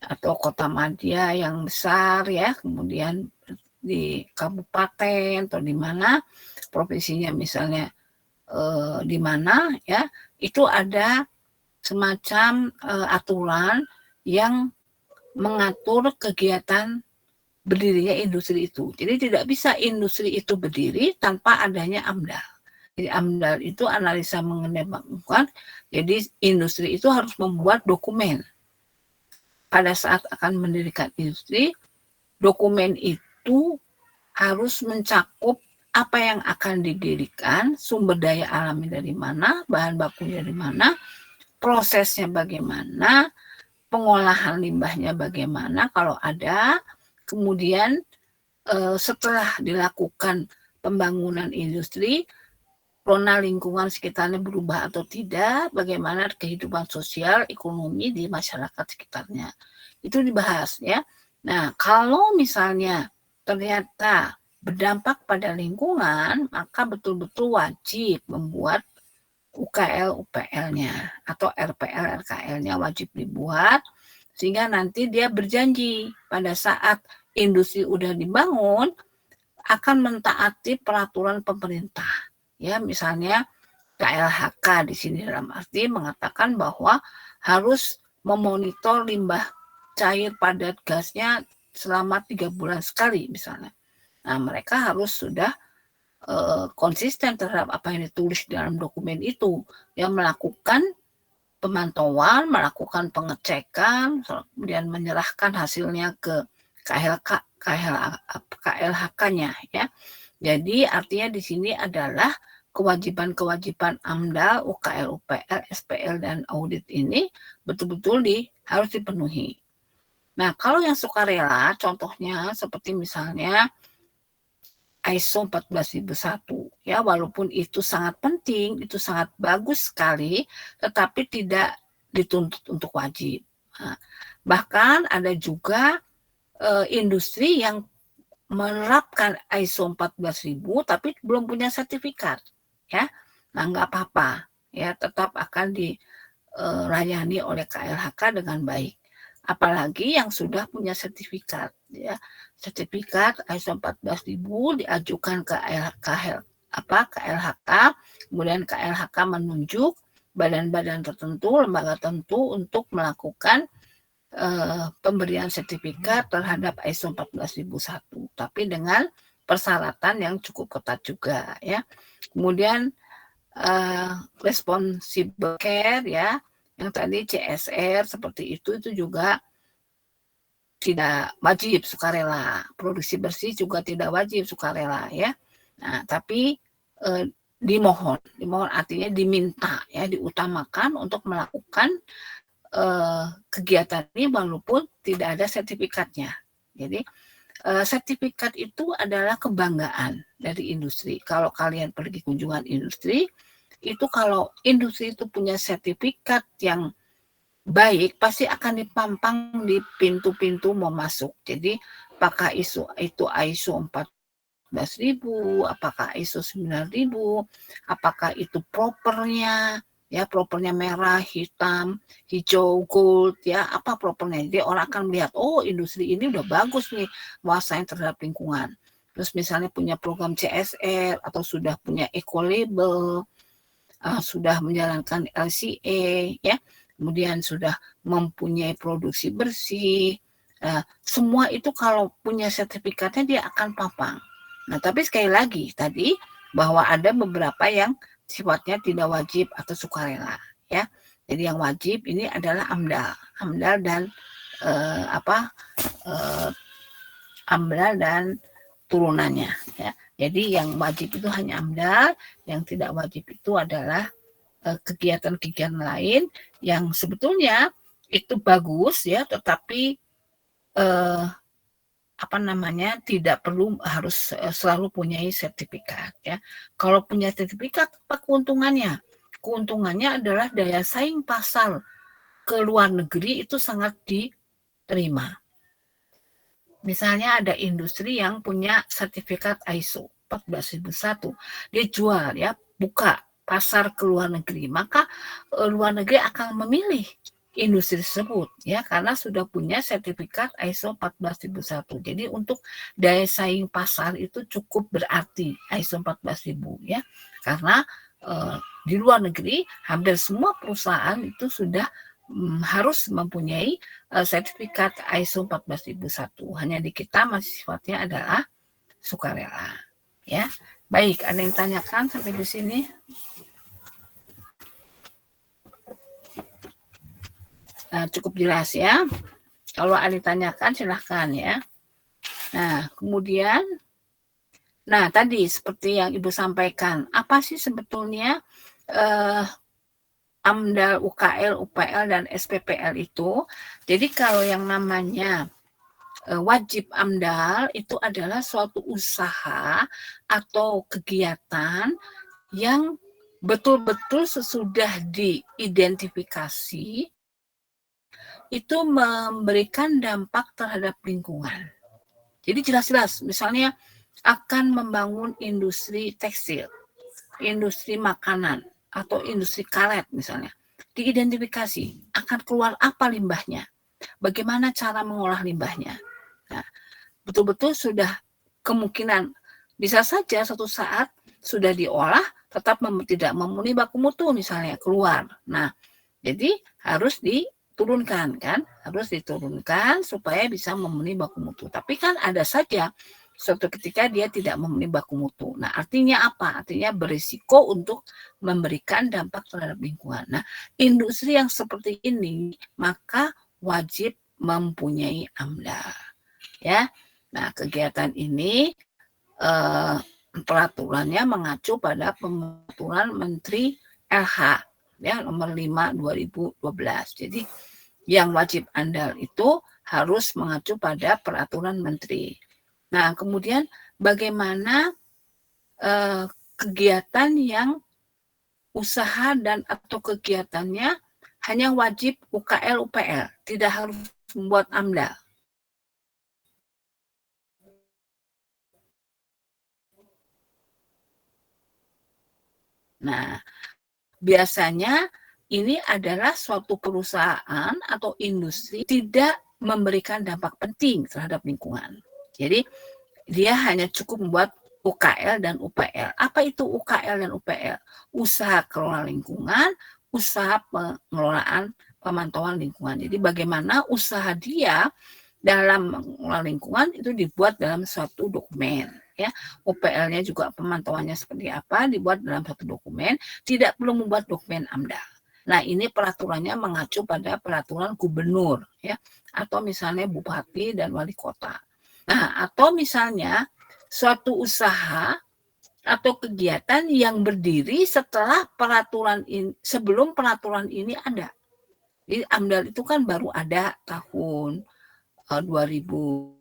atau kota madya yang besar ya, kemudian di kabupaten atau di mana provinsinya misalnya di mana ya, itu ada semacam aturan yang mengatur kegiatan berdirinya industri itu. Jadi tidak bisa industri itu berdiri tanpa adanya AMDAL. Jadi AMDAL itu analisa mengenai lingkungan. Jadi industri itu harus membuat dokumen. Pada saat akan mendirikan industri, dokumen itu harus mencakup apa yang akan didirikan, sumber daya alamnya dari mana, bahan bakunya dari mana, prosesnya bagaimana, pengolahan limbahnya bagaimana kalau ada, kemudian setelah dilakukan pembangunan industri, zona lingkungan sekitarnya berubah atau tidak, bagaimana kehidupan sosial, ekonomi di masyarakat sekitarnya. Itu dibahas ya. Nah, kalau misalnya ternyata berdampak pada lingkungan, maka betul-betul wajib membuat UKL UPL-nya atau RPL RKL-nya wajib dibuat, sehingga nanti dia berjanji pada saat industri udah dibangun akan mentaati peraturan pemerintah. Ya, misalnya KLHK di sini dalam arti mengatakan bahwa harus memonitor limbah cair padat gasnya selama 3 bulan sekali misalnya. Nah, mereka harus sudah konsisten terhadap apa yang ditulis dalam dokumen itu, yang melakukan pemantauan, melakukan pengecekan, kemudian menyerahkan hasilnya ke KLHK-nya ya. Jadi artinya di sini adalah kewajiban-kewajiban AMDAL, UKL, UPL, SPL, dan audit ini betul-betul harus dipenuhi. Nah, kalau yang sukarela, contohnya seperti misalnya ISO 14001 ya, walaupun itu sangat penting, itu sangat bagus sekali, tetapi tidak dituntut untuk wajib. Nah, bahkan ada juga industri yang menerapkan ISO 14000 tapi belum punya sertifikat ya. Nah, nggak apa-apa ya, tetap akan dilayani oleh KLHK dengan baik. Apalagi yang sudah punya sertifikat ya. Sertifikat ISO 14000 diajukan ke KLHK, kemudian KLHK menunjuk badan-badan tertentu, lembaga tertentu untuk melakukan pemberian sertifikat terhadap ISO 14001, tapi dengan persyaratan yang cukup ketat juga ya. Kemudian responsible care ya, yang tadi CSR seperti itu juga tidak wajib sukarela. Produksi bersih juga tidak wajib sukarela ya. Nah, tapi dimohon artinya diminta ya, diutamakan untuk melakukan kegiatan ini walaupun tidak ada sertifikatnya. Jadi sertifikat itu adalah kebanggaan dari industri. Kalau kalian pergi kunjungan industri, itu kalau industri itu punya sertifikat yang baik, pasti akan dipampang di pintu-pintu mau masuk. Jadi apakah itu ISO 14000, apakah ISO 9000, apakah itu propernya, ya propernya merah, hitam, hijau, gold, ya apa propernya. Jadi orang akan melihat, oh industri ini udah bagus nih menguasai terhadap lingkungan. Terus misalnya punya program CSR atau sudah punya eco label, sudah menjalankan LCA, ya kemudian sudah mempunyai produksi bersih. Semua itu kalau punya sertifikatnya dia akan papang. Nah, tapi sekali lagi tadi bahwa ada beberapa yang sifatnya tidak wajib atau sukarela ya. Jadi yang wajib ini adalah AMDAL dan AMDAL dan turunannya ya. Jadi yang wajib itu hanya AMDAL, yang tidak wajib itu adalah kegiatan-kegiatan lain yang sebetulnya itu bagus ya, tetapi tidak perlu harus selalu punya sertifikat ya. Kalau punya sertifikat apa keuntungannya? Keuntungannya adalah daya saing pasar ke luar negeri itu sangat diterima. Misalnya ada industri yang punya sertifikat ISO 14001, dia jual ya, buka pasar ke luar negeri, maka luar negeri akan memilih industri tersebut ya, karena sudah punya sertifikat ISO 14001. Jadi untuk daya saing pasar itu cukup berarti ISO 14000 ya. Karena di luar negeri hampir semua perusahaan itu sudah harus mempunyai sertifikat ISO 14001. Hanya di kita masih sifatnya adalah sukarela ya. Baik, ada yang tanyakan sampai di sini? Cukup jelas ya. Kalau ada ditanyakan silahkan ya. Nah, kemudian, tadi seperti yang Ibu sampaikan, apa sih sebetulnya AMDAL, UKL, UPL, dan SPPL itu? Jadi kalau yang namanya wajib AMDAL itu adalah suatu usaha atau kegiatan yang betul-betul sesudah diidentifikasi itu memberikan dampak terhadap lingkungan. Jadi jelas-jelas, misalnya akan membangun industri tekstil, industri makanan, atau industri karet misalnya. Diidentifikasi, akan keluar apa limbahnya, bagaimana cara mengolah limbahnya. Nah, betul-betul sudah kemungkinan bisa saja suatu saat sudah diolah, tetap tidak memenuhi baku mutu misalnya, keluar. Nah, jadi harus diturunkan kan, harus diturunkan supaya bisa memenuhi baku mutu. Tapi kan ada saja suatu ketika dia tidak memenuhi baku mutu. Nah, artinya apa? Artinya berisiko untuk memberikan dampak terhadap lingkungan. Nah, industri yang seperti ini maka wajib mempunyai AMDAL. Ya. Nah, kegiatan ini peraturannya mengacu pada peraturan Menteri LH ya nomor 5 2012. Jadi yang wajib AMDAL itu harus mengacu pada peraturan menteri. Nah, kemudian bagaimana kegiatan yang usaha dan atau kegiatannya hanya wajib UKL UPL, tidak harus membuat AMDAL. Nah, biasanya ini adalah suatu perusahaan atau industri tidak memberikan dampak penting terhadap lingkungan. Jadi dia hanya cukup membuat UKL dan UPL. Apa itu UKL dan UPL? Usaha kelola lingkungan, usaha pengelolaan pemantauan lingkungan. Jadi bagaimana usaha dia dalam mengelola lingkungan itu dibuat dalam suatu dokumen. Ya, UPL-nya juga pemantauannya seperti apa dibuat dalam satu dokumen, tidak perlu membuat dokumen AMDAL. Nah, ini peraturannya mengacu pada peraturan gubernur ya, atau misalnya bupati dan wali kota. Nah, atau misalnya suatu usaha atau kegiatan yang berdiri setelah peraturan ini, sebelum peraturan ini ada. Jadi AMDAL itu kan baru ada tahun 2012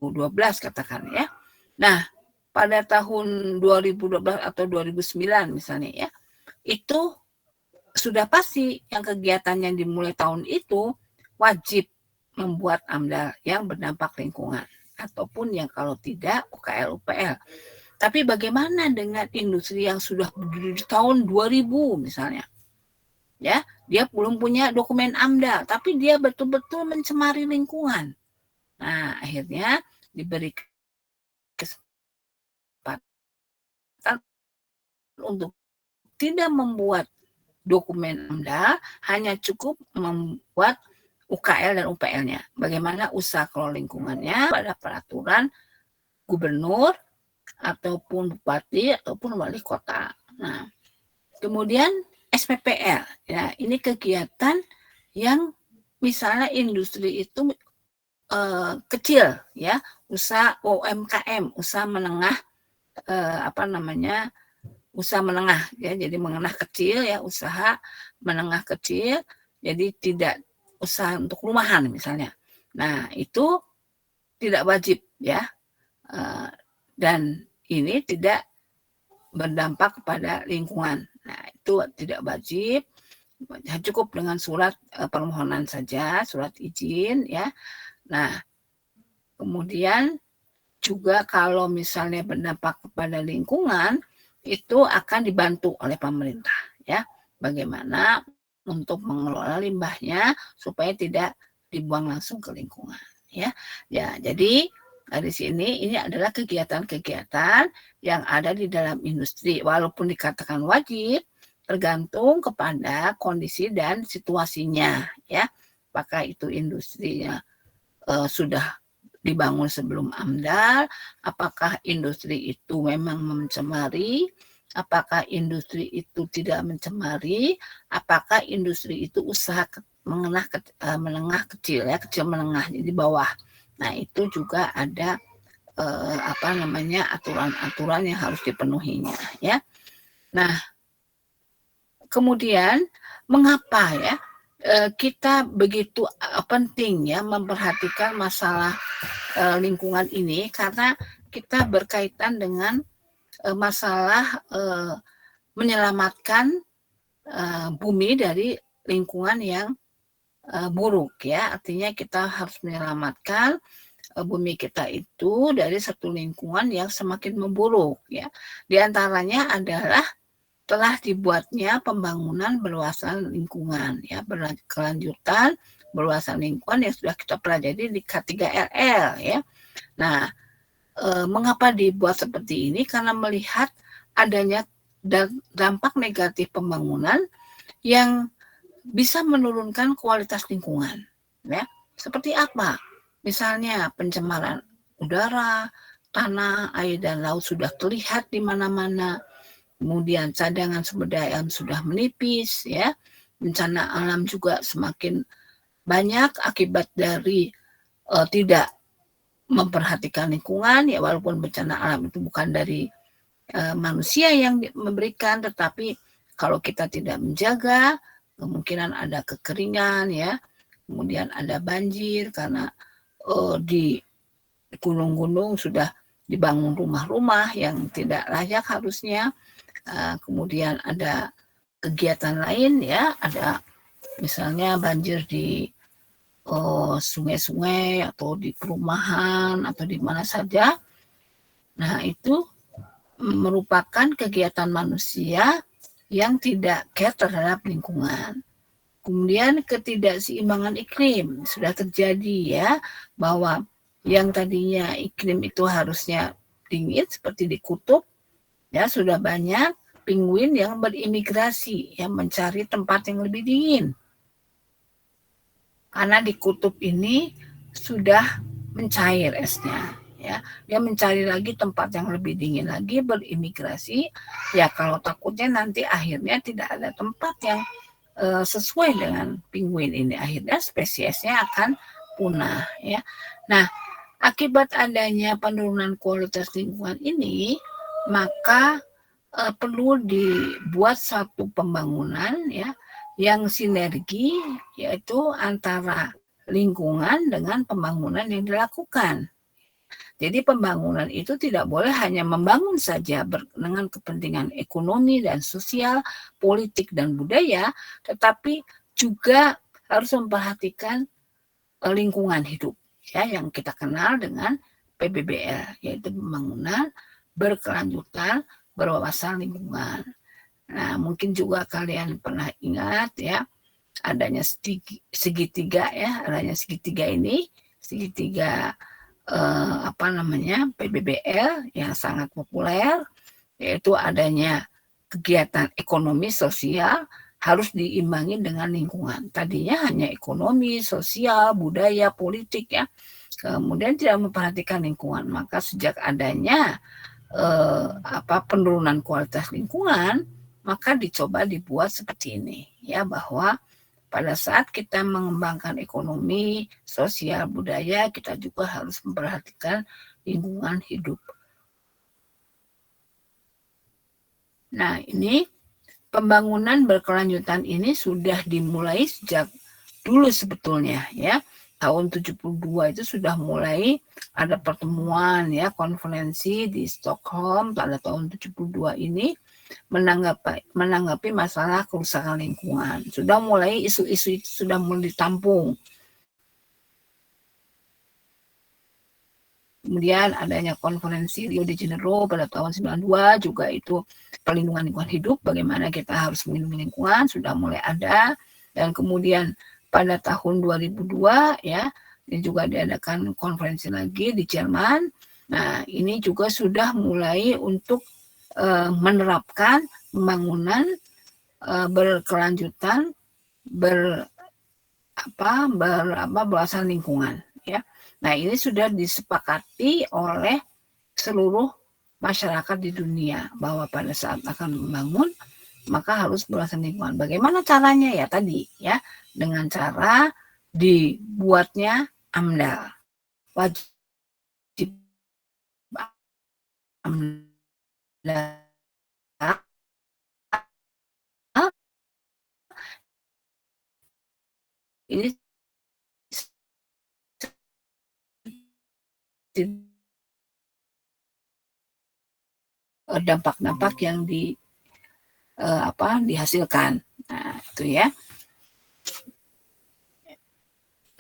katakan ya. Nah, pada tahun 2012 atau 2009 misalnya ya, itu sudah pasti yang kegiatan yang dimulai tahun itu wajib membuat AMDAL yang berdampak lingkungan, ataupun yang kalau tidak UKL UPL. Tapi bagaimana dengan industri yang sudah berdiri di tahun 2000 misalnya? Ya, dia belum punya dokumen AMDAL, tapi dia betul-betul mencemari lingkungan. Nah, akhirnya diberi kesempatan untuk tidak membuat dokumen AMDAL, hanya cukup membuat UKL dan UPL-nya. Bagaimana usaha kelola lingkungannya pada peraturan gubernur ataupun bupati ataupun wali kota. Nah, kemudian SPPL, ya ini kegiatan yang misalnya industri itu kecil, ya usaha UMKM, usaha menengah usaha menengah ya, jadi menengah kecil ya, usaha menengah kecil, jadi tidak usaha untuk rumahan misalnya. Nah, itu tidak wajib ya, dan ini tidak berdampak kepada lingkungan. Nah, itu tidak wajib, cukup dengan surat permohonan saja, surat izin ya. Nah, kemudian juga kalau misalnya berdampak kepada lingkungan, itu akan dibantu oleh pemerintah ya. Bagaimana untuk mengelola limbahnya supaya tidak dibuang langsung ke lingkungan, ya. Ya, jadi di sini ini adalah kegiatan-kegiatan yang ada di dalam industri. Walaupun dikatakan wajib, tergantung kepada kondisi dan situasinya, ya. Apakah itu industrinya sudah dibangun sebelum AMDAL, apakah industri itu memang mencemari, apakah industri itu tidak mencemari, apakah industri itu usaha menengah kecil, ya, kecil menengah di bawah. Nah, itu juga ada aturan-aturan yang harus dipenuhinya, ya. Nah, kemudian mengapa ya kita begitu penting ya memperhatikan masalah lingkungan ini, karena kita berkaitan dengan masalah menyelamatkan bumi dari lingkungan yang buruk, ya. Artinya kita harus menyelamatkan bumi kita itu dari satu lingkungan yang semakin memburuk, ya. Di antaranya adalah telah dibuatnya pembangunan berluasan lingkungan, ya, berkelanjutan berluasan lingkungan yang sudah kita pelajari di K3RL, ya. Nah, mengapa dibuat seperti ini? Karena melihat adanya dampak negatif pembangunan yang bisa menurunkan kualitas lingkungan, ya. Seperti apa? Misalnya pencemaran udara, tanah, air, dan laut sudah terlihat di mana-mana. Kemudian cadangan sumber daya alam sudah menipis, ya. Bencana alam juga semakin banyak akibat dari tidak memperhatikan lingkungan, ya, walaupun bencana alam itu bukan dari manusia yang memberikan, tetapi kalau kita tidak menjaga, kemungkinan ada kekeringan, ya. Kemudian ada banjir karena di gunung-gunung sudah dibangun rumah-rumah yang tidak layak harusnya. Kemudian ada kegiatan lain, ya, ada misalnya banjir di sungai-sungai atau di perumahan atau di mana saja. Nah, itu merupakan kegiatan manusia yang tidak care terhadap lingkungan. Kemudian ketidakseimbangan iklim sudah terjadi, ya, bahwa yang tadinya iklim itu harusnya dingin seperti di kutub, ya, sudah banyak penguin yang berimigrasi, yang mencari tempat yang lebih dingin. Karena di kutub ini sudah mencair esnya, ya. Dia mencari lagi tempat yang lebih dingin lagi, berimigrasi. Ya, kalau takutnya nanti akhirnya tidak ada tempat yang sesuai dengan penguin ini, akhirnya spesiesnya akan punah, ya. Nah, akibat adanya penurunan kualitas lingkungan ini, maka perlu dibuat satu pembangunan, ya, yang sinergi, yaitu antara lingkungan dengan pembangunan yang dilakukan. Jadi pembangunan itu tidak boleh hanya membangun saja dengan kepentingan ekonomi dan sosial, politik dan budaya, tetapi juga harus memperhatikan lingkungan hidup, ya, yang kita kenal dengan PBBL, yaitu pembangunan berkelanjutan berwawasan lingkungan. Nah, mungkin juga kalian pernah ingat, ya, adanya segitiga, ya, adanya segitiga ini, segitiga PBBL yang sangat populer, yaitu adanya kegiatan ekonomi sosial harus diimbangi dengan lingkungan. Tadinya hanya ekonomi, sosial, budaya, politik, ya. Kemudian tidak memperhatikan lingkungan. Maka sejak adanya penurunan kualitas lingkungan, maka dicoba dibuat seperti ini, ya, bahwa pada saat kita mengembangkan ekonomi, sosial, budaya, kita juga harus memperhatikan lingkungan hidup. Nah, ini pembangunan berkelanjutan ini sudah dimulai sejak dulu sebetulnya, ya. Tahun 72 itu sudah mulai ada pertemuan, ya, konferensi di Stockholm pada tahun 72 ini menanggapi masalah kerusakan lingkungan. Sudah mulai isu-isu itu sudah mulai ditampung. Kemudian adanya konferensi Rio de Janeiro pada tahun 92 juga itu perlindungan lingkungan hidup, bagaimana kita harus melindungi lingkungan, sudah mulai ada. Dan kemudian pada tahun 2002 ya, ini juga diadakan konferensi lagi di Jerman. Nah, ini juga sudah mulai untuk menerapkan pembangunan berkelanjutan berdasarkan lingkungan ya. Nah, ini sudah disepakati oleh seluruh masyarakat di dunia bahwa pada saat akan membangun maka harus berdasarkan lingkungan. Bagaimana caranya ya tadi ya, dengan cara dibuatnya AMDAL, wajib AMDAL ini dampak-dampak yang dihasilkan. Nah, itu ya.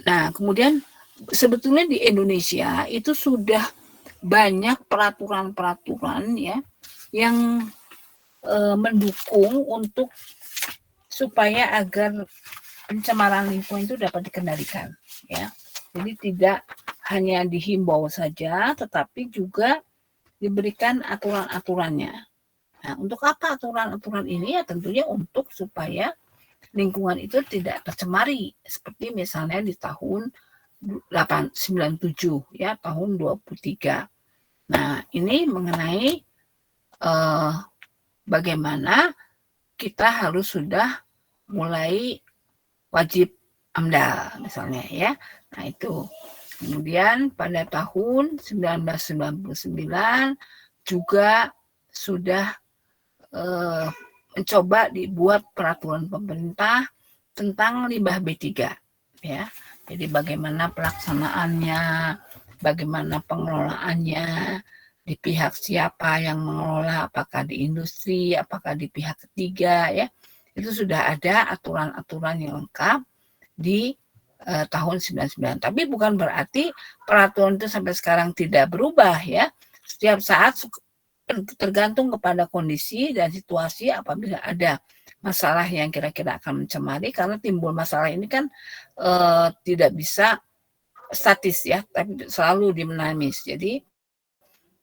Nah, kemudian sebetulnya di Indonesia itu sudah banyak peraturan-peraturan ya yang mendukung untuk supaya agar pencemaran lingkungan itu dapat dikendalikan ya. Jadi tidak hanya dihimbau saja, tetapi juga diberikan aturan-aturannya. Nah, untuk apa aturan-aturan ini? Ya tentunya untuk supaya lingkungan itu tidak tercemari. Seperti misalnya di tahun 97 ya, tahun 23. Nah, ini mengenai bagaimana kita harus sudah mulai wajib AMDAL misalnya ya. Nah, itu. Kemudian pada tahun 1999 juga sudah mencoba dibuat peraturan pemerintah tentang limbah B3 ya. Jadi bagaimana pelaksanaannya, bagaimana pengelolaannya, di pihak siapa yang mengelola, apakah di industri, apakah di pihak ketiga ya. Itu sudah ada aturan-aturan yang lengkap di tahun 99. Tapi bukan berarti peraturan itu sampai sekarang tidak berubah ya. Setiap saat tergantung kepada kondisi dan situasi apabila ada masalah yang kira-kira akan mencemari, karena timbul masalah ini kan tidak bisa statis ya, tapi selalu dinamis. Jadi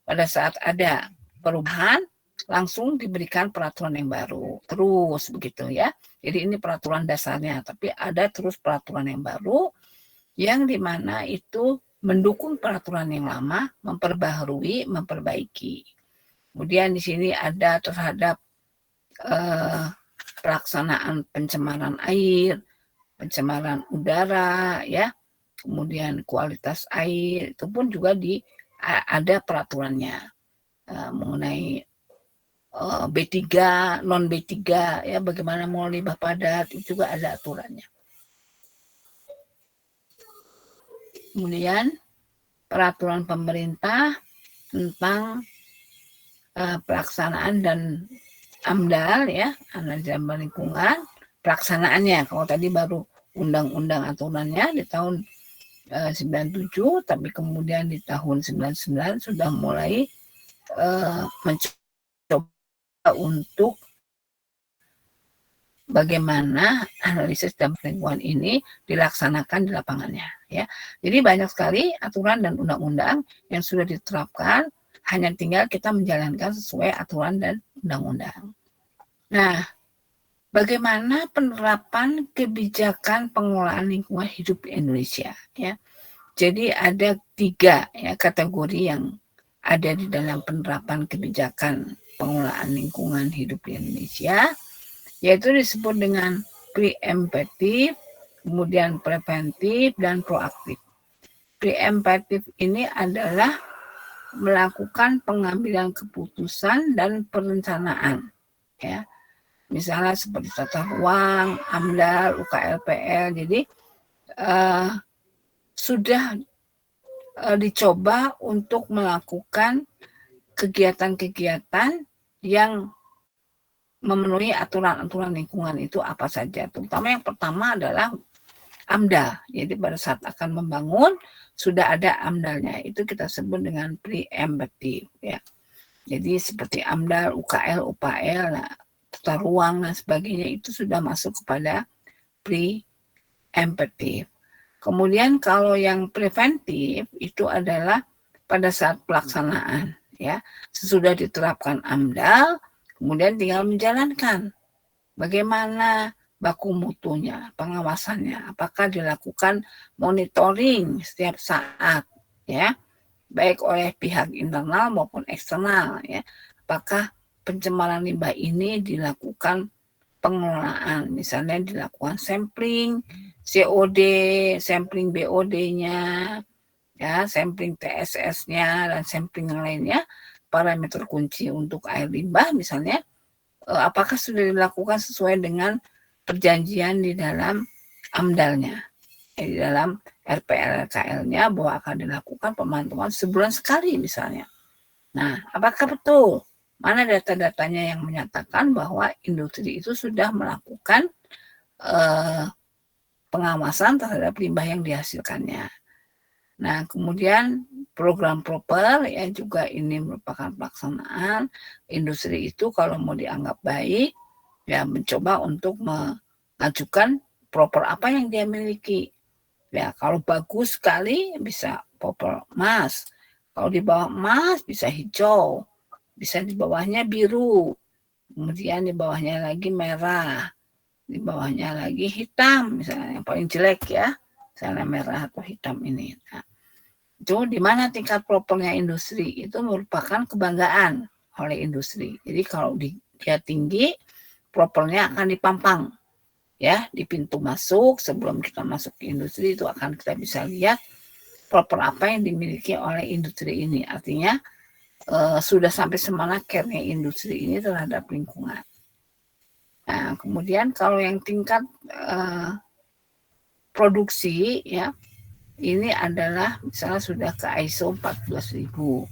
pada saat ada perubahan langsung diberikan peraturan yang baru terus begitu ya. Jadi ini peraturan dasarnya, tapi ada terus peraturan yang baru yang dimana itu mendukung peraturan yang lama, memperbaharui, memperbaiki. Kemudian di sini ada terhadap pelaksanaan pencemaran air, pencemaran udara ya, kemudian kualitas air itu pun juga ada peraturannya mengenai B3, non B3 ya, bagaimana mau limbah padat itu juga ada aturannya. Kemudian peraturan pemerintah tentang pelaksanaan dan AMDAL ya, analisis lingkungan, pelaksanaannya. Kalau tadi baru undang-undang aturannya di tahun 97, tapi kemudian di tahun 99 sudah mulai mencoba untuk bagaimana analisis dampak lingkungan ini dilaksanakan di lapangannya ya. Jadi banyak sekali aturan dan undang-undang yang sudah diterapkan, hanya tinggal kita menjalankan sesuai aturan dan undang-undang. Nah, bagaimana penerapan kebijakan pengelolaan lingkungan hidup di Indonesia ya. Jadi ada 3 ya kategori yang ada di dalam penerapan kebijakan pengelolaan lingkungan hidup di Indonesia, yaitu disebut dengan preemptive, kemudian preventif, dan proaktif. Preemptive ini adalah melakukan pengambilan keputusan dan perencanaan ya, misalnya seperti tata ruang, AMDAL, UKLPL. Jadi sudah dicoba untuk melakukan kegiatan-kegiatan yang memenuhi aturan-aturan lingkungan itu apa saja. Terutama yang pertama adalah AMDAL. Jadi pada saat akan membangun sudah ada AMDAL-nya. Itu kita sebut dengan preemptive ya. Jadi seperti AMDAL, UKL, UPL, tata ruang dan sebagainya itu sudah masuk kepada preemptive. Kemudian kalau yang preventif itu adalah pada saat pelaksanaan, ya. Sesudah diterapkan AMDAL, kemudian tinggal menjalankan. Bagaimana baku mutunya, pengawasannya, apakah dilakukan monitoring setiap saat, ya, baik oleh pihak internal maupun eksternal, ya. Apakah pencemaran limbah ini dilakukan pengelolaan, misalnya dilakukan sampling COD, sampling BOD-nya, ya, sampling TSS-nya dan sampling yang lainnya, parameter kunci untuk air limbah misalnya, apakah sudah dilakukan sesuai dengan perjanjian di dalam AMDAL-nya, di dalam RPLKL-nya bahwa akan dilakukan pemantauan sebulan sekali misalnya. Nah, apakah betul? Mana data-datanya yang menyatakan bahwa industri itu sudah melakukan pengawasan terhadap limbah yang dihasilkannya. Nah, kemudian program proper, ya, juga ini merupakan pelaksanaan. Industri itu kalau mau dianggap baik, ya, mencoba untuk mengajukan proper apa yang dia miliki. Ya, kalau bagus sekali bisa proper emas. Kalau di bawah emas bisa hijau, bisa di bawahnya biru, kemudian di bawahnya lagi merah, di bawahnya lagi hitam, misalnya yang paling jelek, ya, misalnya merah atau hitam ini. Nah, itu di mana tingkat propernya industri itu merupakan kebanggaan oleh industri. Jadi kalau dia tinggi, propernya akan dipampang, ya, di pintu masuk. Sebelum kita masuk ke industri itu akan kita bisa lihat proper apa yang dimiliki oleh industri ini. Artinya sudah sampai semana care-nya industri ini terhadap lingkungan. Nah, kemudian kalau yang tingkat produksi, ya, ini adalah misalnya sudah ke ISO 14000,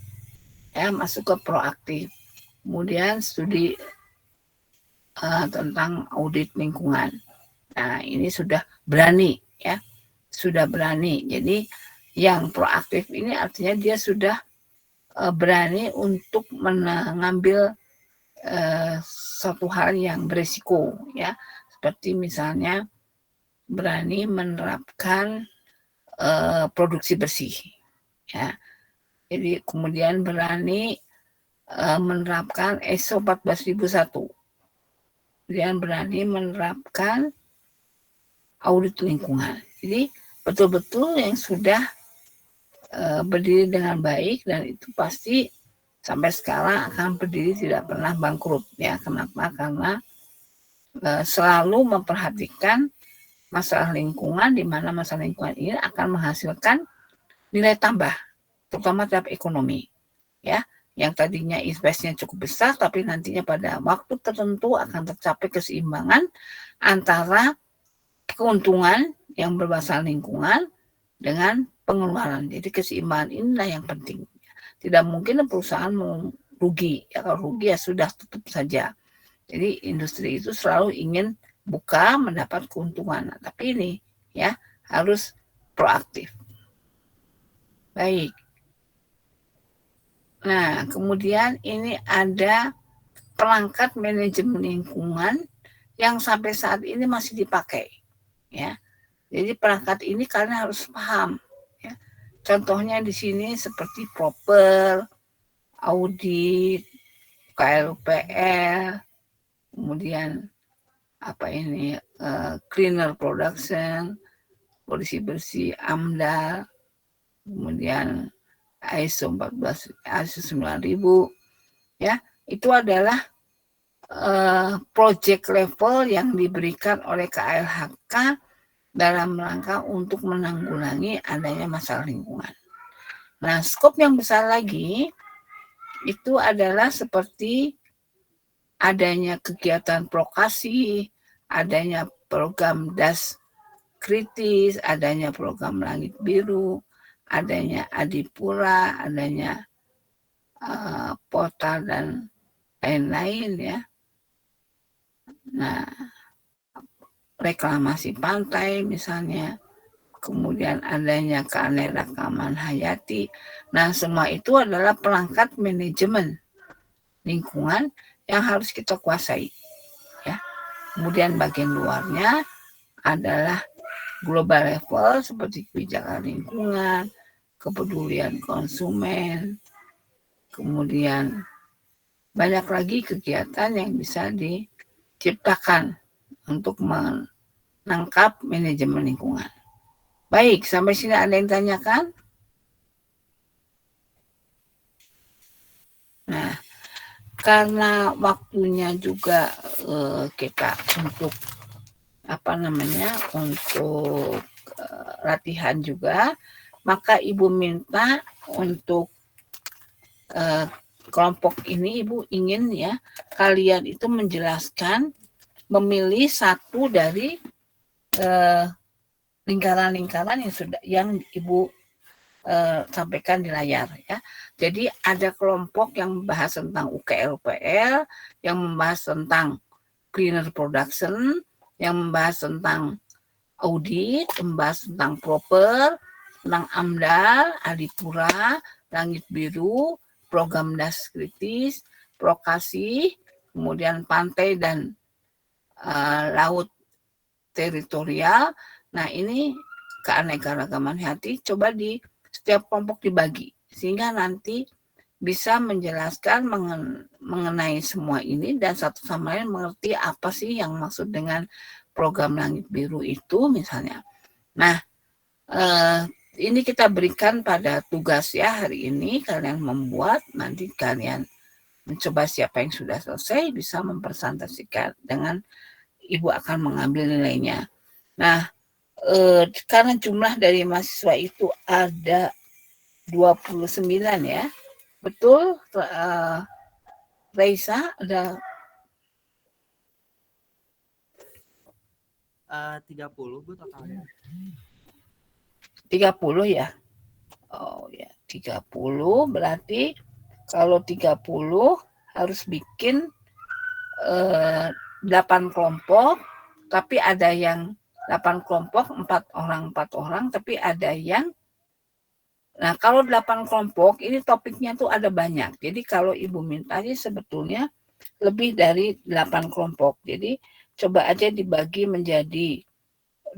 ya, masuk ke proaktif. Kemudian studi tentang audit lingkungan. Nah, ini sudah berani, ya, sudah berani. Jadi yang proaktif ini artinya dia sudah berani untuk mengambil suatu hal yang berisiko, ya, seperti misalnya berani menerapkan produksi bersih, ya. Jadi kemudian berani menerapkan ISO 14001, kemudian berani menerapkan audit lingkungan. Jadi betul-betul yang sudah berdiri dengan baik, dan itu pasti sampai sekarang akan berdiri tidak pernah bangkrut, ya. Kenapa? Karena selalu memperhatikan masalah lingkungan, di mana masalah lingkungan ini akan menghasilkan nilai tambah, terutama terhadap ekonomi, ya. Yang tadinya investasinya cukup besar, tapi nantinya pada waktu tertentu akan tercapai keseimbangan antara keuntungan yang berbasis lingkungan dengan pengeluaran. Jadi keseimbangan inilah yang penting. Tidak mungkin perusahaan mau rugi, ya. Kalau rugi ya sudah, tutup saja. Jadi industri itu selalu ingin buka, mendapat keuntungan. Nah, tapi ini, ya, harus proaktif. Baik. Nah, kemudian ini ada perangkat manajemen lingkungan yang sampai saat ini masih dipakai, ya. Jadi perangkat ini kalian harus paham, ya. Contohnya di sini seperti proper, audit, KLPL, kemudian apa ini, cleaner production, polisi bersih, AMDAL, kemudian ISO 9000, ya. Itu adalah project level yang diberikan oleh KLHK dalam rangka untuk menanggulangi adanya masalah lingkungan. Nah, skop yang besar lagi itu adalah seperti adanya kegiatan prokasi, adanya program DAS kritis, adanya program Langit Biru, adanya Adipura, adanya portal dan lain-lain, ya. Nah, reklamasi pantai misalnya, kemudian adanya keanekaragaman hayati. Nah, semua itu adalah perangkat manajemen lingkungan yang harus kita kuasai, ya. Kemudian bagian luarnya adalah global level seperti kebijakan lingkungan, kepedulian konsumen, kemudian banyak lagi kegiatan yang bisa diciptakan untuk menangkap manajemen lingkungan. Baik, sampai sini ada yang tanyakan? Nah, karena waktunya juga kita untuk untuk latihan juga, maka Ibu minta untuk kelompok ini Ibu ingin ya kalian itu menjelaskan, memilih satu dari lingkaran-lingkaran yang Ibu sampaikan di layar ya. Jadi ada kelompok yang membahas tentang UKLPL, yang membahas tentang cleaner production, yang membahas tentang audit, membahas tentang proper, tentang AMDAL, Adipura, Langit Biru, program das kritis, prokasi, kemudian pantai dan laut teritorial. Nah, ini keanekaragaman hayati coba di setiap kelompok dibagi sehingga nanti bisa menjelaskan mengenai semua ini dan satu sama lain mengerti apa sih yang maksud dengan program Langit Biru itu misalnya. Nah, ini kita berikan pada tugas ya hari ini, kalian membuat, nanti kalian mencoba siapa yang sudah selesai bisa mempresentasikan dengan Ibu akan mengambil nilainya. Nah, karena jumlah dari mahasiswa itu ada 29 ya. Betul, Raisa ada 30 Bu totalnya. 30 ya. Oh ya, 30 berarti kalau 30 harus bikin 8 kelompok, tapi ada yang 8 kelompok 4 orang, tapi ada yang nah kalau 8 kelompok ini topiknya tuh ada banyak. Jadi kalau Ibu minta sih sebetulnya lebih dari 8 kelompok. Jadi coba aja dibagi menjadi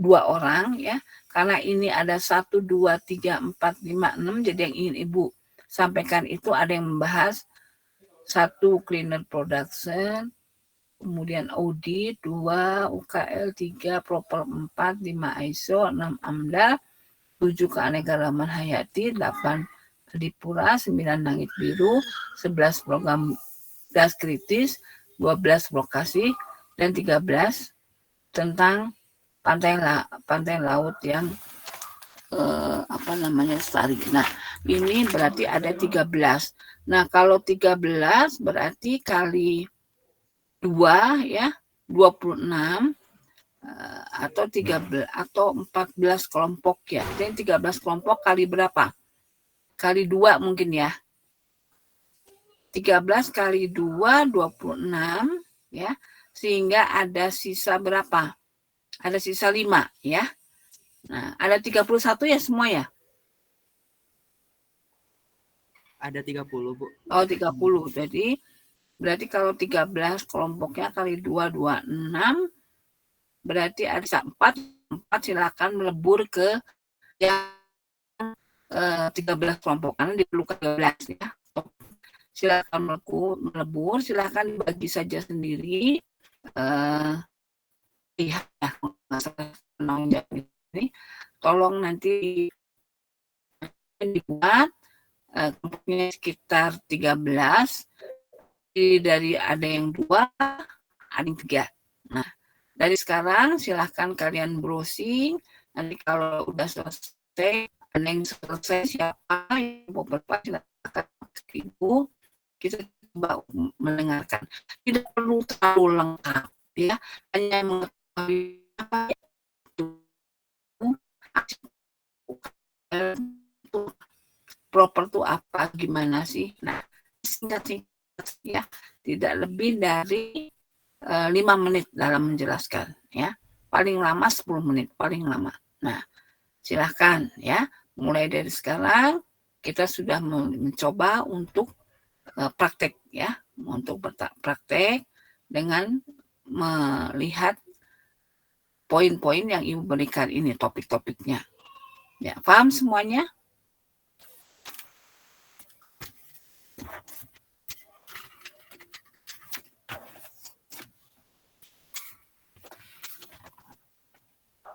2 orang ya. Karena ini ada 1, 2, 3, 4, 5, 6. Jadi yang ingin Ibu sampaikan itu ada yang membahas 1 cleaner production, kemudian audit, 2 UKL, 3 proper, 4, 5 ISO, 6 AMDAL, 7 keanekaragaman hayati, 8 Adipura, 9 Langit Biru, 11 program das kritis, 12 lokasi, dan 13 tentang pantai laut yang lestari. Nah, ini berarti ada 13. Nah, kalau 13 berarti kali 2 ya, 26 atau 13 atau 14 kelompok ya. Jadi 13 kelompok kali berapa? Kali 2 mungkin ya. 13 kali 2 26 ya. Sehingga ada sisa berapa? Ada sisa 5 ya. Nah, ada 31 ya semua ya? Ada 30 Bu. Oh, 30. Jadi berarti kalau 13 kelompoknya kali 2 26 berarti ada 4 silakan melebur ke yang 13 kelompok karena diperlukan 13 ya. Silakan melebur, silakan dibagi saja sendiri. Lihat ya, ini tolong nanti dibuat kelompoknya sekitar 13. Dari ada yang 2, ada yang 3. Nah, dari sekarang silahkan kalian browsing. Nanti kalau udah selesai, ada yang selesai siapa yang mau berapa silahkan Ibu. Kita coba mendengarkan. Tidak perlu terlalu lengkap ya, hanya mengetahui apa itu proper itu apa, gimana sih. Nah, singkat ya, tidak lebih dari 5 menit dalam menjelaskan ya. Paling lama 10 menit, paling lama. Nah, silahkan ya. Mulai dari sekarang kita sudah mencoba untuk praktek ya, untuk praktek dengan melihat poin-poin yang Ibu berikan ini, topik-topiknya. Ya, paham semuanya?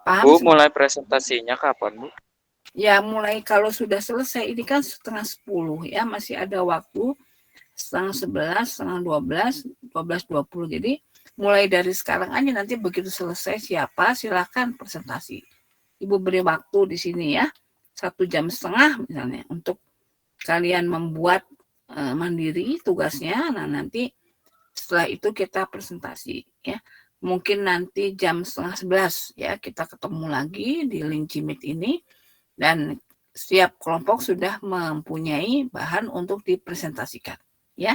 Paham? Bu, mulai presentasinya kapan, Bu? Ya, mulai kalau sudah selesai, ini kan 9:30 ya, masih ada waktu 10:30, 11:30, 12:20. Jadi mulai dari sekarang aja, nanti begitu selesai siapa silakan presentasi. Ibu beri waktu di sini ya, 1,5 jam misalnya untuk kalian membuat mandiri tugasnya. Nah, nanti setelah itu kita presentasi ya. Mungkin nanti jam 10:30 ya kita ketemu lagi di link Jimit ini, dan setiap kelompok sudah mempunyai bahan untuk dipresentasikan ya.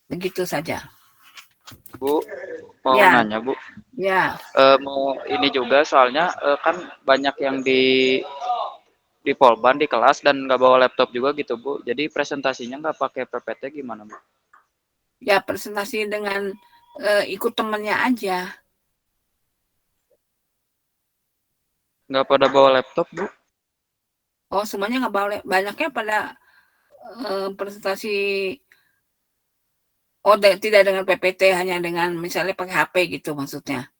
Begitu saja. Bu, mau Ya, nanya, Bu. ya. Mau ini juga soalnya kan banyak yang di Polban di kelas dan nggak bawa laptop juga gitu, Bu. Jadi presentasinya nggak pakai PPT gimana, Bu? Ya, presentasi dengan ikut temannya aja. Nggak pada bawa laptop, Bu? Oh, semuanya nggak boleh. Banyaknya pada presentasi. Oh, tidak dengan PPT, hanya dengan misalnya pakai HP gitu maksudnya.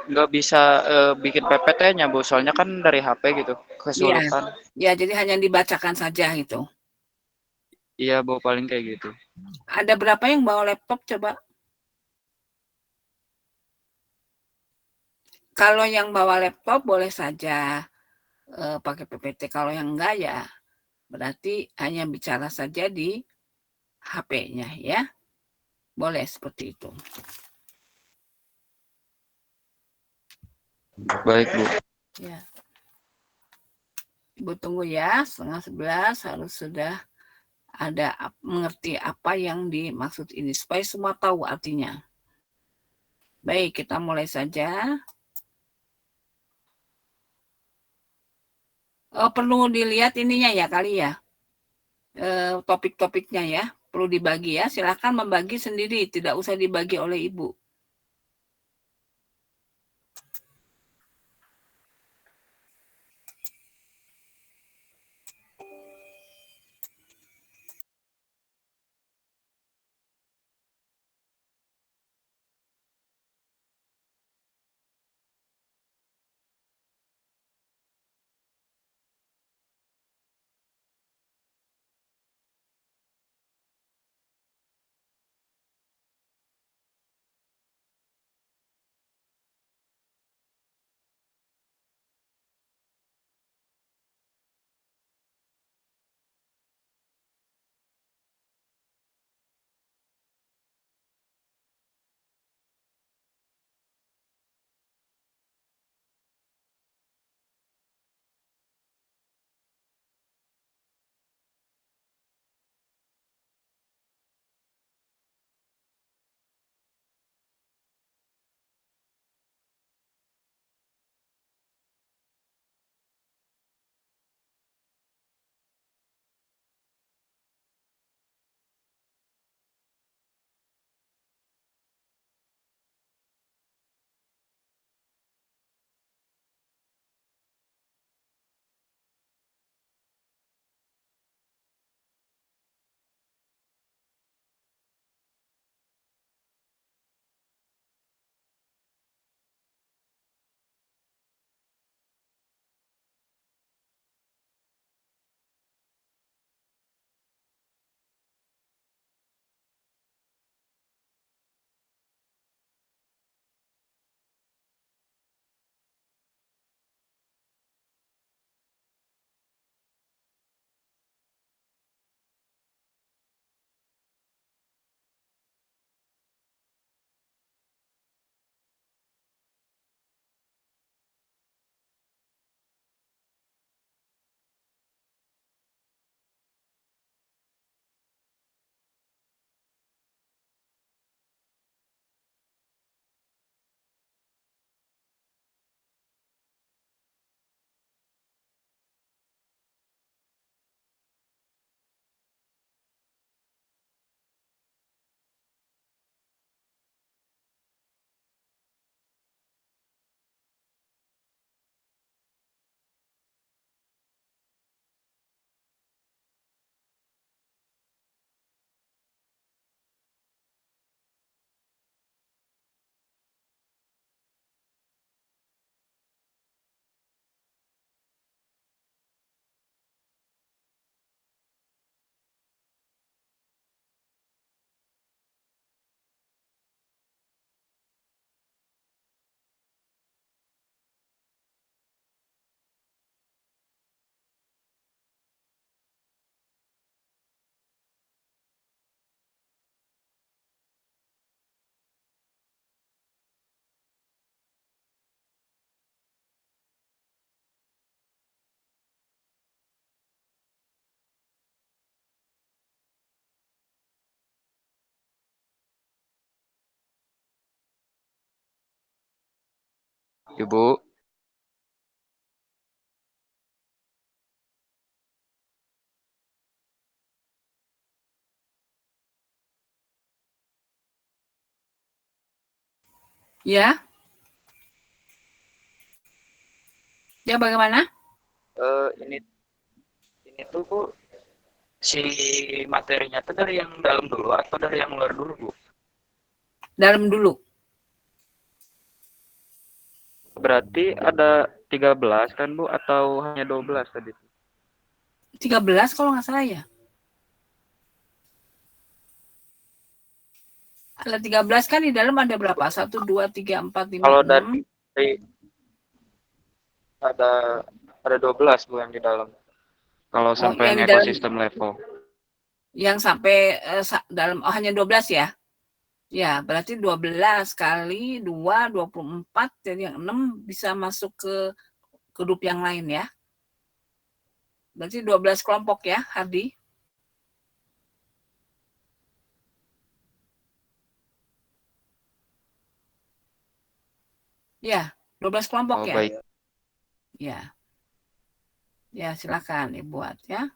Nggak bisa bikin PPT-nya, Bu. Soalnya kan dari HP gitu, Iya, kesulitan. ya jadi hanya dibacakan saja gitu. Iya, Bu, paling kayak gitu. Ada berapa yang bawa laptop coba? Kalau yang bawa laptop boleh saja pakai PPT. Kalau yang enggak ya berarti hanya bicara saja di HP-nya ya. Boleh seperti itu. Baik, Bu. Ya. Ibu tunggu ya, 10:30 harus sudah ada mengerti apa yang dimaksud ini supaya semua tahu artinya. Baik, kita mulai saja. Oh, perlu dilihat ininya ya kali ya. Topik-topiknya ya, perlu dibagi ya. Silakan membagi sendiri, tidak usah dibagi oleh Ibu. Ibu. Ya, ya bagaimana? Ini tuh Bu, si materinya tuh dari yang dalam dulu atau dari yang luar dulu Bu? Dalam dulu. Berarti ada 13 kan Bu atau hanya 12 tadi? 13 kalau nggak salah ya. Ada 13 kan di dalam ada berapa? 1, 2, 3, 4, 5, Kalau 6. dari ada 12 Bu yang di dalam. Kalau Oh, sampai yang yang di dalam ekosistem level. yang sampai dalam hanya 12 ya. Ya, berarti 12 kali 2, 24, jadi yang 6 bisa masuk ke grup yang lain ya. Berarti 12 kelompok ya, Hardi? Ya, 12 kelompok ya. Baik. Ya. Ya, silakan dibuat ya.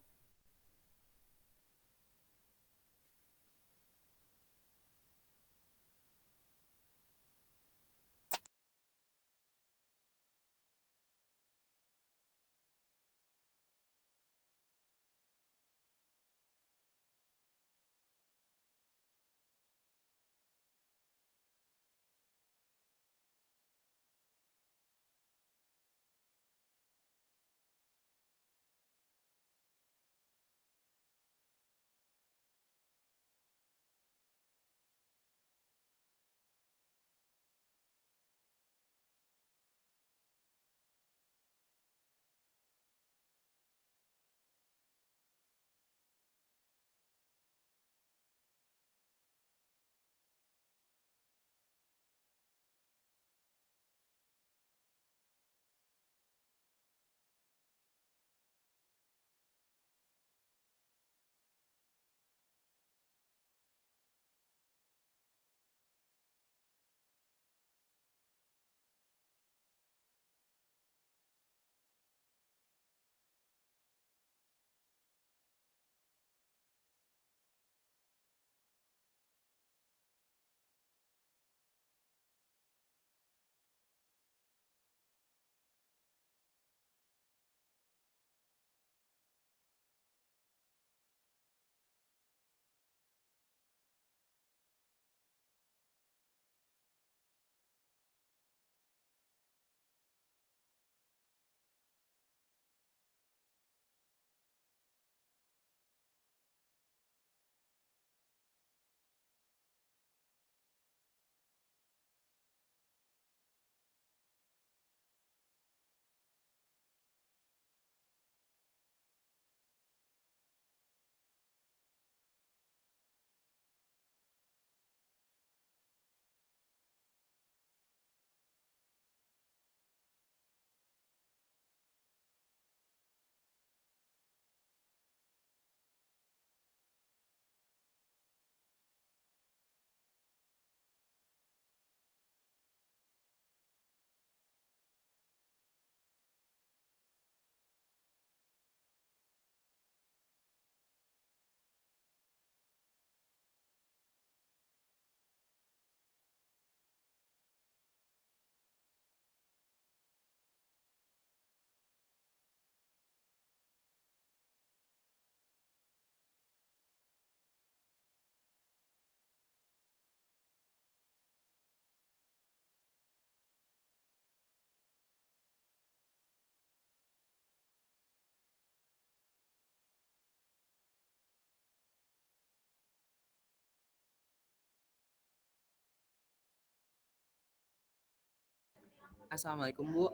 Assalamualaikum Bu.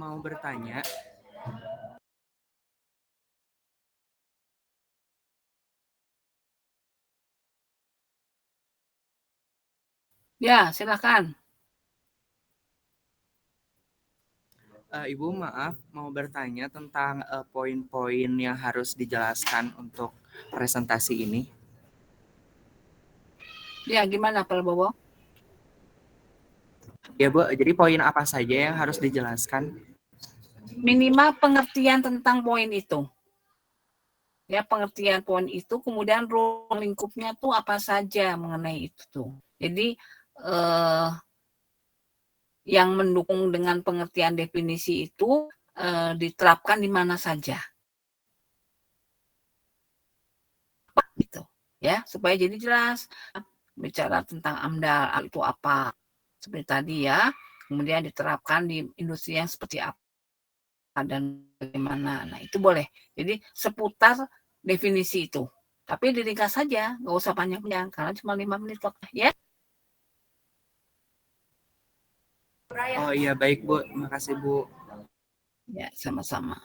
Mau bertanya. Ya, silakan. Ibu maaf mau bertanya tentang poin-poin yang harus dijelaskan untuk presentasi ini. Ya, gimana Pak Bobo? Ya Bu, jadi poin apa saja yang harus dijelaskan? Minimal pengertian tentang poin itu. Ya, pengertian poin itu, kemudian ruang lingkupnya tuh apa saja mengenai itu tuh. Jadi yang mendukung dengan pengertian definisi itu diterapkan di mana saja. Gitu. Ya, supaya jadi jelas bicara tentang AMDAL itu apa. Seperti tadi ya, kemudian diterapkan di industri yang seperti apa dan bagaimana. Nah, itu boleh. Jadi seputar definisi itu. Tapi diringkas saja, nggak usah panjang-panjang, karena cuma 5 menit waktu ya. Oh iya, baik Bu. Terima kasih Bu. Ya, sama-sama.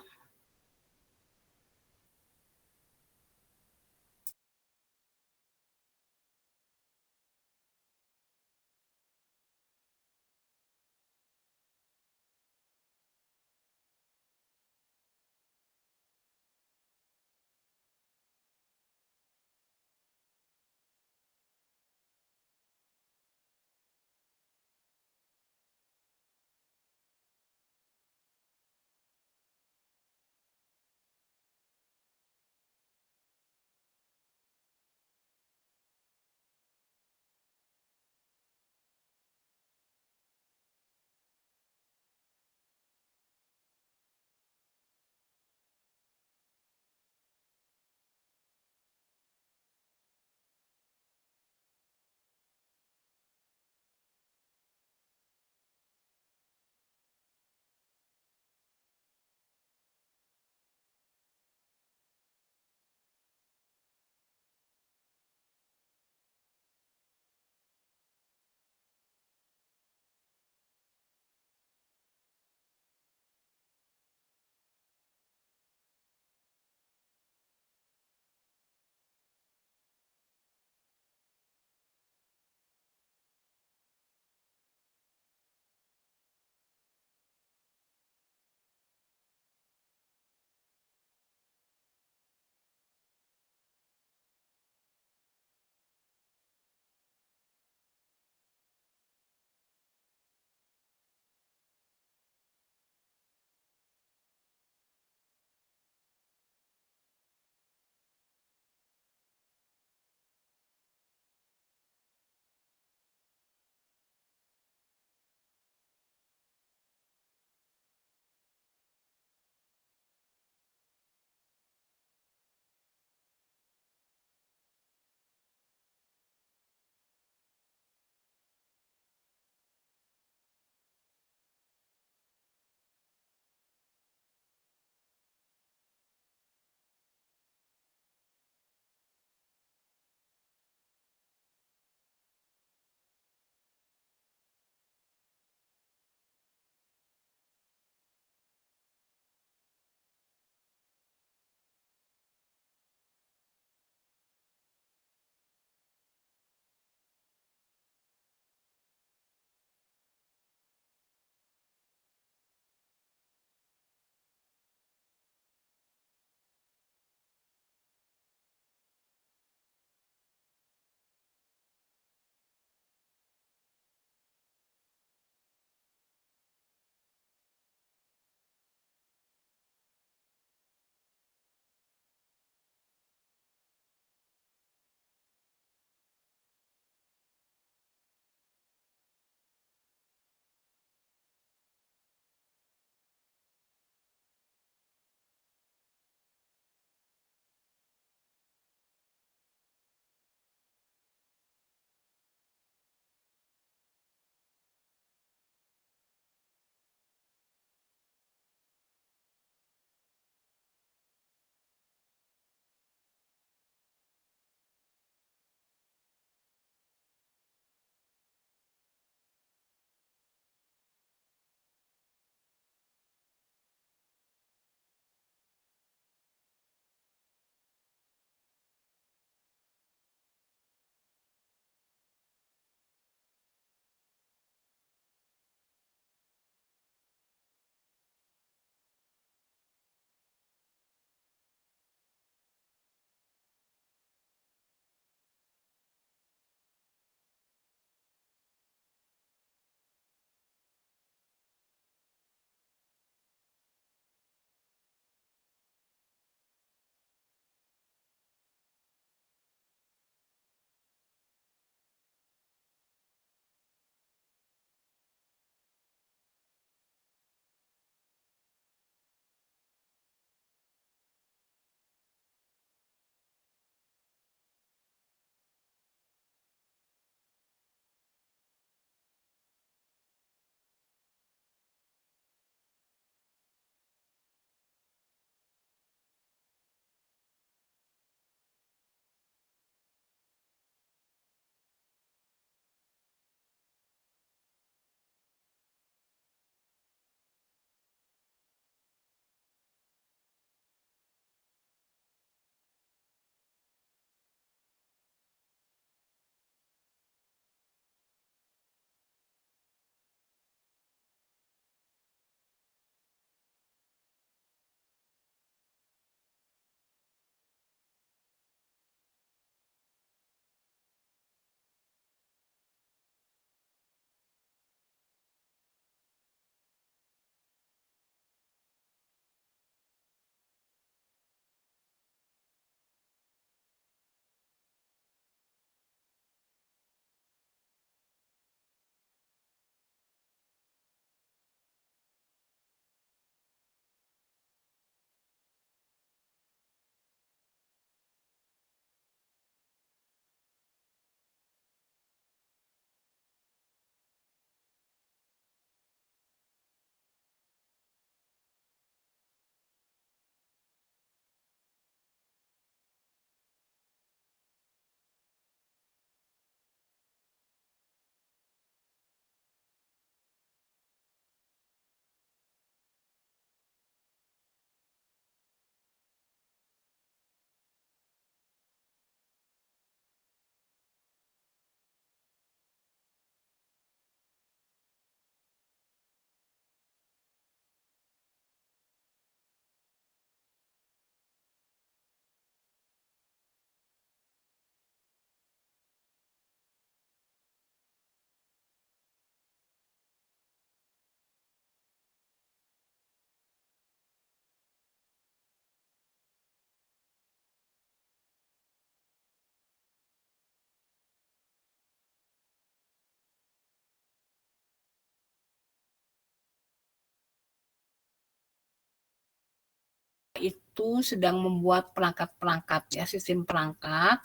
itu sedang membuat perangkat-perangkat ya, sistem perangkat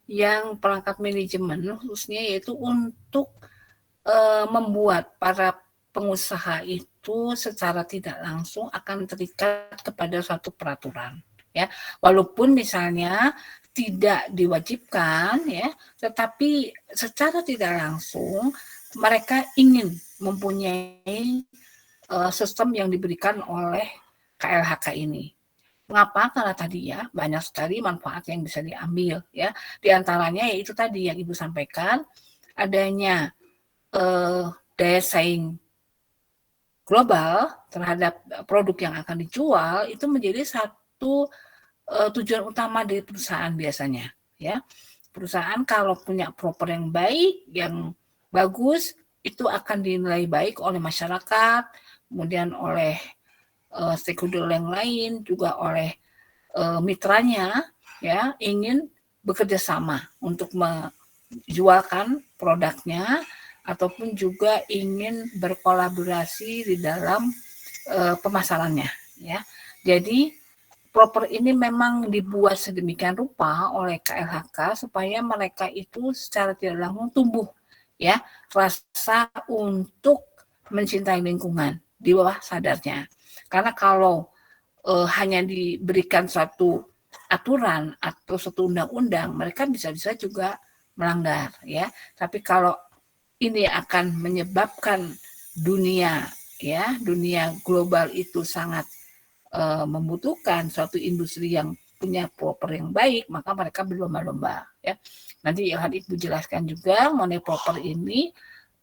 yang perangkat manajemen khususnya, yaitu untuk membuat para pengusaha itu secara tidak langsung akan terikat kepada suatu peraturan ya. Walaupun misalnya tidak diwajibkan ya, tetapi secara tidak langsung mereka ingin mempunyai sistem yang diberikan oleh KLHK ini. Mengapa? Karena tadi ya banyak sekali manfaat yang bisa diambil ya. Di antaranya yaitu tadi yang Ibu sampaikan, adanya daya saing global terhadap produk yang akan dijual itu menjadi satu tujuan utama dari perusahaan biasanya ya. Perusahaan kalau punya proper yang baik, yang bagus, itu akan dinilai baik oleh masyarakat, kemudian oleh stakeholder yang lain, juga oleh mitranya ya, ingin bekerja sama untuk menjualkan produknya ataupun juga ingin berkolaborasi di dalam pemasarannya ya. Jadi proper ini memang dibuat sedemikian rupa oleh KLHK supaya mereka itu secara tidak langsung tumbuh ya rasa untuk mencintai lingkungan di bawah sadarnya. Karena kalau hanya diberikan suatu aturan atau suatu undang-undang, mereka bisa-bisa juga melanggar ya. Tapi kalau ini akan menyebabkan dunia global itu sangat membutuhkan suatu industri yang punya proper yang baik, maka mereka berlomba-lomba ya. Nanti akan Ibu jelaskan juga mengenai proper ini,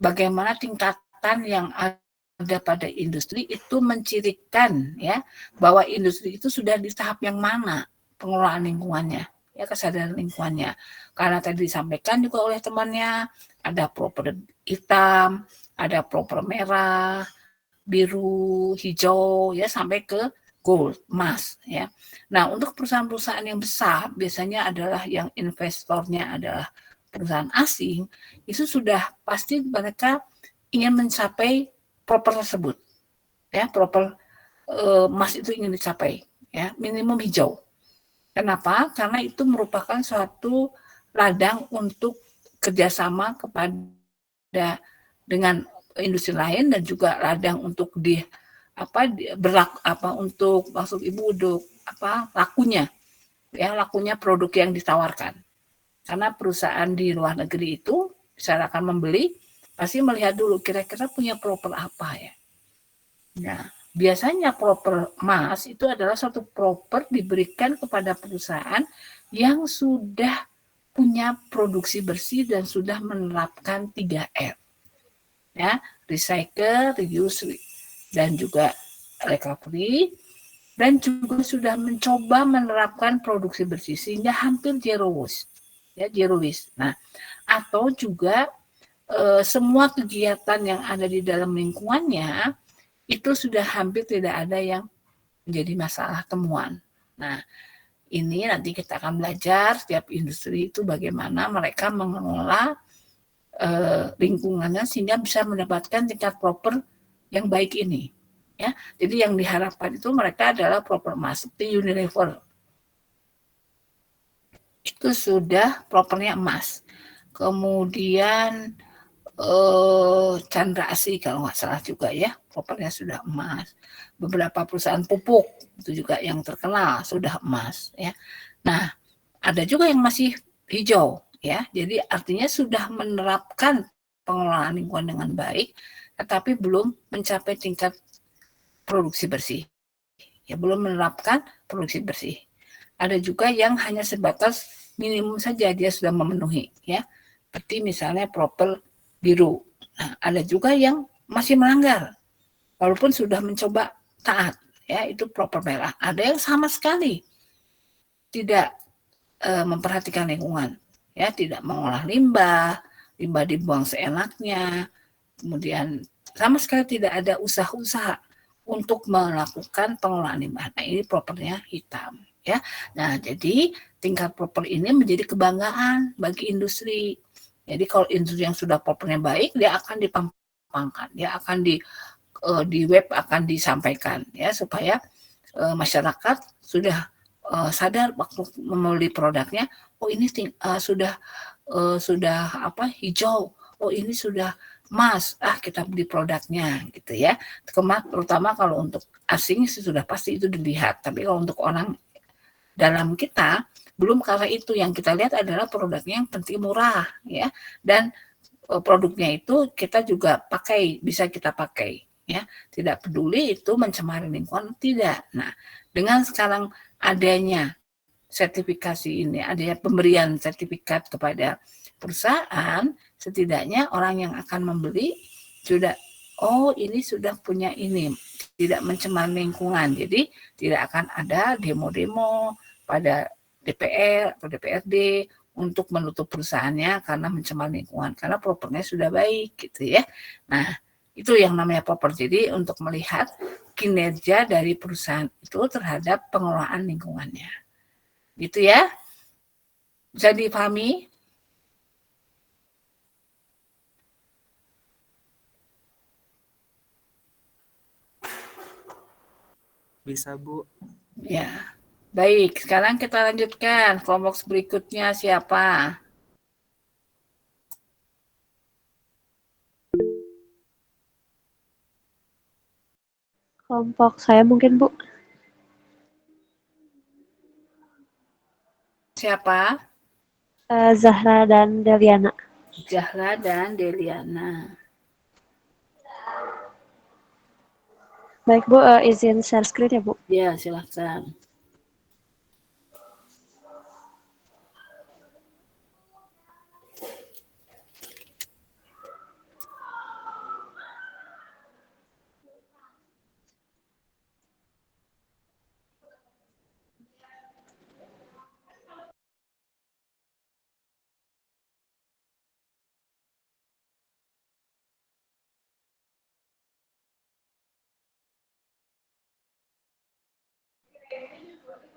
bagaimana tingkatan yang ada pada industri itu mencirikan ya bahwa industri itu sudah di tahap yang mana pengelolaan lingkungannya ya, kesadaran lingkungannya. Karena tadi disampaikan juga oleh temannya, ada proper hitam, ada proper merah, biru, hijau ya sampai ke gold, emas ya. Nah, untuk perusahaan-perusahaan yang besar biasanya adalah yang investornya adalah perusahaan asing, itu sudah pasti mereka ingin mencapai proper tersebut. Ya, proper emas itu ingin dicapai ya, minimum hijau. Kenapa? Karena itu merupakan suatu ladang untuk kerjasama kepada dengan industri lain dan juga ladang untuk untuk maksud Ibu untuk lakunya ya, lakunya produk yang ditawarkan. Karena perusahaan di luar negeri itu misalnya akan membeli, pasti melihat dulu kira-kira punya proper apa ya. Nah, biasanya proper emas itu adalah suatu proper diberikan kepada perusahaan yang sudah punya produksi bersih dan sudah menerapkan 3R. Ya, recycle, reuse, dan juga recovery, dan juga sudah mencoba menerapkan produksi bersih sehingga hampir zero waste. Ya, zero waste. Nah, atau juga semua kegiatan yang ada di dalam lingkungannya itu sudah hampir tidak ada yang menjadi masalah temuan. Nah, ini nanti kita akan belajar setiap industri itu bagaimana mereka mengelola lingkungannya sehingga bisa mendapatkan tingkat proper yang baik ini. Ya, jadi yang diharapkan itu mereka adalah proper emas, seperti Unilever. Itu sudah propernya emas. Kemudian Chandra Asri kalau nggak salah juga ya, propernya sudah emas. Beberapa perusahaan pupuk itu juga yang terkenal sudah emas ya. Nah, ada juga yang masih hijau ya. Jadi artinya sudah menerapkan pengelolaan lingkungan dengan baik, tetapi belum mencapai tingkat produksi bersih. Ya, belum menerapkan produksi bersih. Ada juga yang hanya sebatas minimum saja dia sudah memenuhi ya. Seperti misalnya proper biru. Nah, ada juga yang masih melanggar. Walaupun sudah mencoba taat ya, itu proper merah. Ada yang sama sekali tidak memperhatikan lingkungan. Ya, tidak mengolah limbah dibuang seenaknya, kemudian sama sekali tidak ada usaha-usaha untuk melakukan pengolahan limbah. Nah, ini propernya hitam, ya. Nah, jadi tingkat proper ini menjadi kebanggaan bagi industri. Jadi kalau industri yang sudah propernya baik, dia akan dipampangkan, dia akan di web akan disampaikan, ya, supaya masyarakat sudah sadar waktu membeli produknya, oh ini sudah hijau, oh ini sudah emas, kita beli produknya gitu ya. Terutama kalau untuk asing sudah pasti itu dilihat, tapi kalau untuk orang dalam kita belum, karena itu yang kita lihat adalah produknya yang penting murah ya, dan produknya itu kita juga bisa kita pakai ya, tidak peduli itu mencemari lingkungan tidak. Nah, dengan sekarang adanya sertifikasi ini, adanya pemberian sertifikat kepada perusahaan, setidaknya orang yang akan membeli sudah, oh ini sudah punya ini, tidak mencemari lingkungan, jadi tidak akan ada demo-demo pada DPR atau DPRD untuk menutup perusahaannya karena mencemari lingkungan, karena propernya sudah baik gitu ya. Nah, itu yang namanya proper. Jadi untuk melihat kinerja dari perusahaan itu terhadap pengelolaan lingkungannya. Gitu ya. Bisa dipahami? Bisa, Bu. Ya. Baik, sekarang kita lanjutkan. Kelompok berikutnya siapa? Kelompok saya mungkin, Bu. Siapa? Zahra dan Deliana. Zahra dan Deliana. Baik, Bu. Izin share screen ya, Bu? Ya, silakan.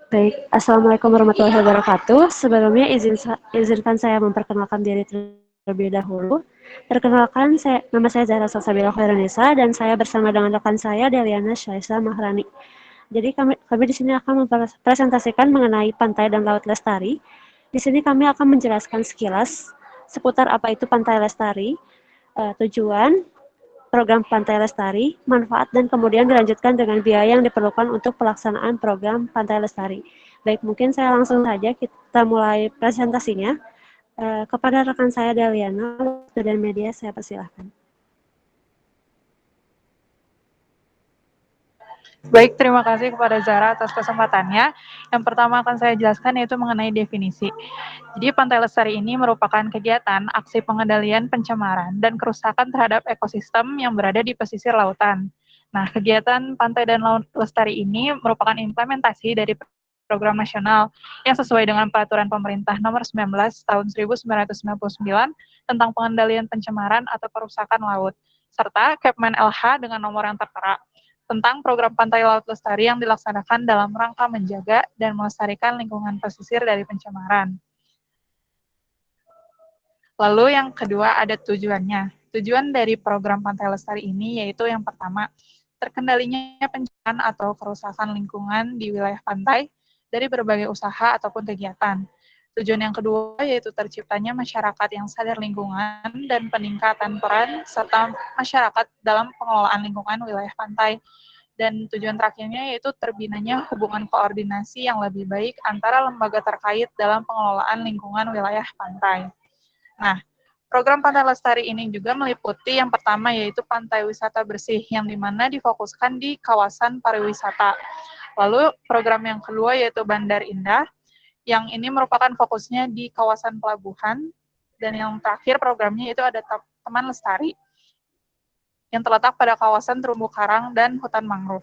Baik, Assalamualaikum warahmatullahi wabarakatuh. Sebelumnya izinkan saya memperkenalkan diri terlebih dahulu. Perkenalkan, nama saya Zahra Salsabila Khairunnisa dan saya bersama dengan rekan saya Deliana Syaisa Mahrani. Jadi kami di sini akan mempresentasikan mengenai Pantai dan Laut Lestari. Di sini kami akan menjelaskan sekilas seputar apa itu Pantai Lestari, tujuan, program Pantai Lestari, manfaat, dan kemudian dilanjutkan dengan biaya yang diperlukan untuk pelaksanaan program Pantai Lestari. Baik, mungkin saya langsung saja kita mulai presentasinya. Kepada rekan saya Deliana, waktu dan media saya persilahkan. Baik, terima kasih kepada Zara atas kesempatannya. Yang pertama akan saya jelaskan yaitu mengenai definisi. Jadi Pantai Lestari ini merupakan kegiatan aksi pengendalian pencemaran dan kerusakan terhadap ekosistem yang berada di pesisir lautan. Nah, kegiatan Pantai dan Laut Lestari ini merupakan implementasi dari program nasional yang sesuai dengan peraturan pemerintah nomor 19 tahun 1999 tentang pengendalian pencemaran atau kerusakan laut, serta Kepmen LH dengan nomor yang tertera tentang program Pantai Laut Lestari yang dilaksanakan dalam rangka menjaga dan melestarikan lingkungan pesisir dari pencemaran. Lalu yang kedua ada tujuannya. Tujuan dari program Pantai Lestari ini yaitu yang pertama, terkendalinya pencemaran atau kerusakan lingkungan di wilayah pantai dari berbagai usaha ataupun kegiatan. Tujuan yang kedua yaitu terciptanya masyarakat yang sadar lingkungan dan peningkatan peran serta masyarakat dalam pengelolaan lingkungan wilayah pantai. Dan tujuan terakhirnya yaitu terbinanya hubungan koordinasi yang lebih baik antara lembaga terkait dalam pengelolaan lingkungan wilayah pantai. Nah, program Pantai Lestari ini juga meliputi yang pertama yaitu pantai wisata bersih yang dimana difokuskan di kawasan pariwisata. Lalu program yang kedua yaitu Bandar Indah yang ini merupakan fokusnya di kawasan pelabuhan, dan yang terakhir programnya itu ada Taman Lestari yang terletak pada kawasan terumbu karang dan hutan mangrove.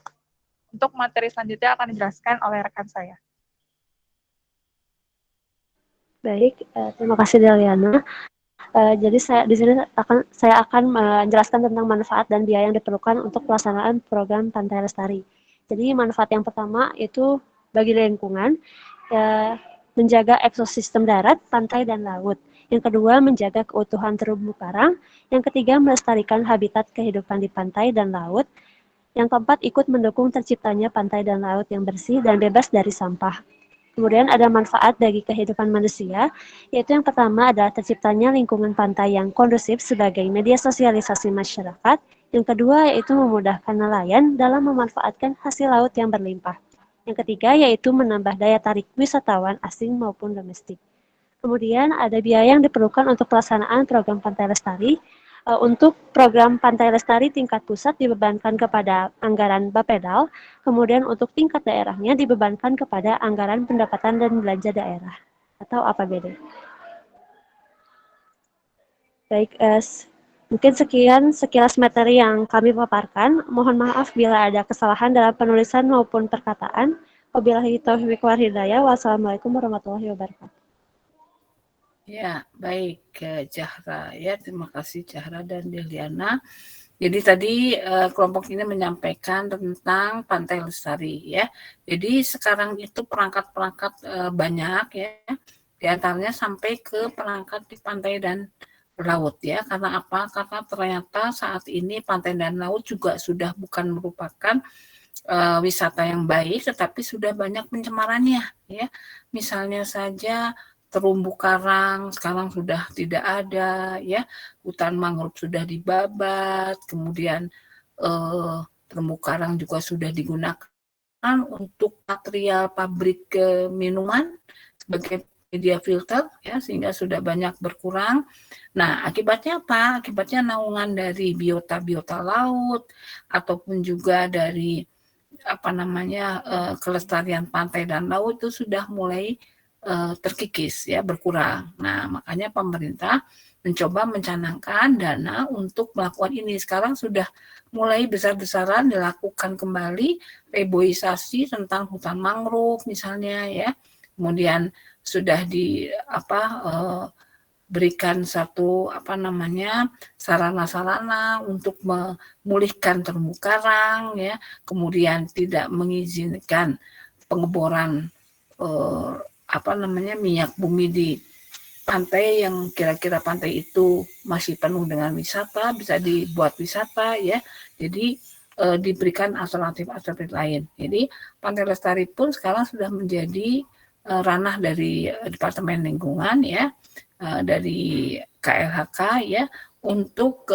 Untuk materi selanjutnya akan dijelaskan oleh rekan saya. Baik, terima kasih Deliana. Jadi saya akan menjelaskan tentang manfaat dan biaya yang diperlukan untuk pelaksanaan program Pantai Lestari. Jadi manfaat yang pertama itu bagi lingkungan, menjaga ekosistem darat, pantai, dan laut. Yang kedua, menjaga keutuhan terumbu karang. Yang ketiga, melestarikan habitat kehidupan di pantai dan laut. Yang keempat, ikut mendukung terciptanya pantai dan laut yang bersih dan bebas dari sampah. Kemudian ada manfaat bagi kehidupan manusia, yaitu yang pertama adalah terciptanya lingkungan pantai yang kondusif sebagai media sosialisasi masyarakat. Yang kedua yaitu memudahkan nelayan dalam memanfaatkan hasil laut yang berlimpah. Yang ketiga yaitu menambah daya tarik wisatawan asing maupun domestik. Kemudian ada biaya yang diperlukan untuk pelaksanaan program Pantai Lestari. Untuk program Pantai Lestari tingkat pusat dibebankan kepada anggaran Bapedal, kemudian untuk tingkat daerahnya dibebankan kepada anggaran pendapatan dan belanja daerah atau APBD. Baik, mungkin sekian sekilas materi yang kami paparkan. Mohon maaf bila ada kesalahan dalam penulisan maupun perkataan. Wabillahi taufiq wal hidayah. Wassalamualaikum warahmatullahi wabarakatuh. Ya, baik Zahra ya, terima kasih Zahra dan Deliana. Jadi tadi kelompok ini menyampaikan tentang Pantai Lestari ya. Jadi sekarang itu perangkat-perangkat banyak ya, di antaranya sampai ke perangkat di pantai dan laut ya. Karena apa? Karena ternyata saat ini pantai dan laut juga sudah bukan merupakan wisata yang baik, tetapi sudah banyak pencemarannya ya. Misalnya saja terumbu karang sekarang sudah tidak ada ya, hutan mangrove sudah dibabat, kemudian terumbu karang juga sudah digunakan untuk material pabrik minuman sebagai media filter ya, sehingga sudah banyak berkurang. Nah, akibatnya apa? Akibatnya naungan dari biota-biota laut ataupun juga dari kelestarian pantai dan laut itu sudah mulai terkikis ya, berkurang. Nah, makanya pemerintah mencoba mencanangkan dana untuk melakukan ini. Sekarang sudah mulai besar-besaran dilakukan kembali reboisasi tentang hutan mangrove misalnya ya. Kemudian sudah berikan satu sarana-sarana untuk memulihkan terumbu karang ya. Kemudian tidak mengizinkan pengeboran minyak bumi di pantai yang kira-kira pantai itu masih penuh dengan wisata, bisa dibuat wisata ya. Jadi diberikan alternatif lain. Jadi Pantai Lestari pun sekarang sudah menjadi ranah dari Departemen Lingkungan ya, dari KLHK ya, untuk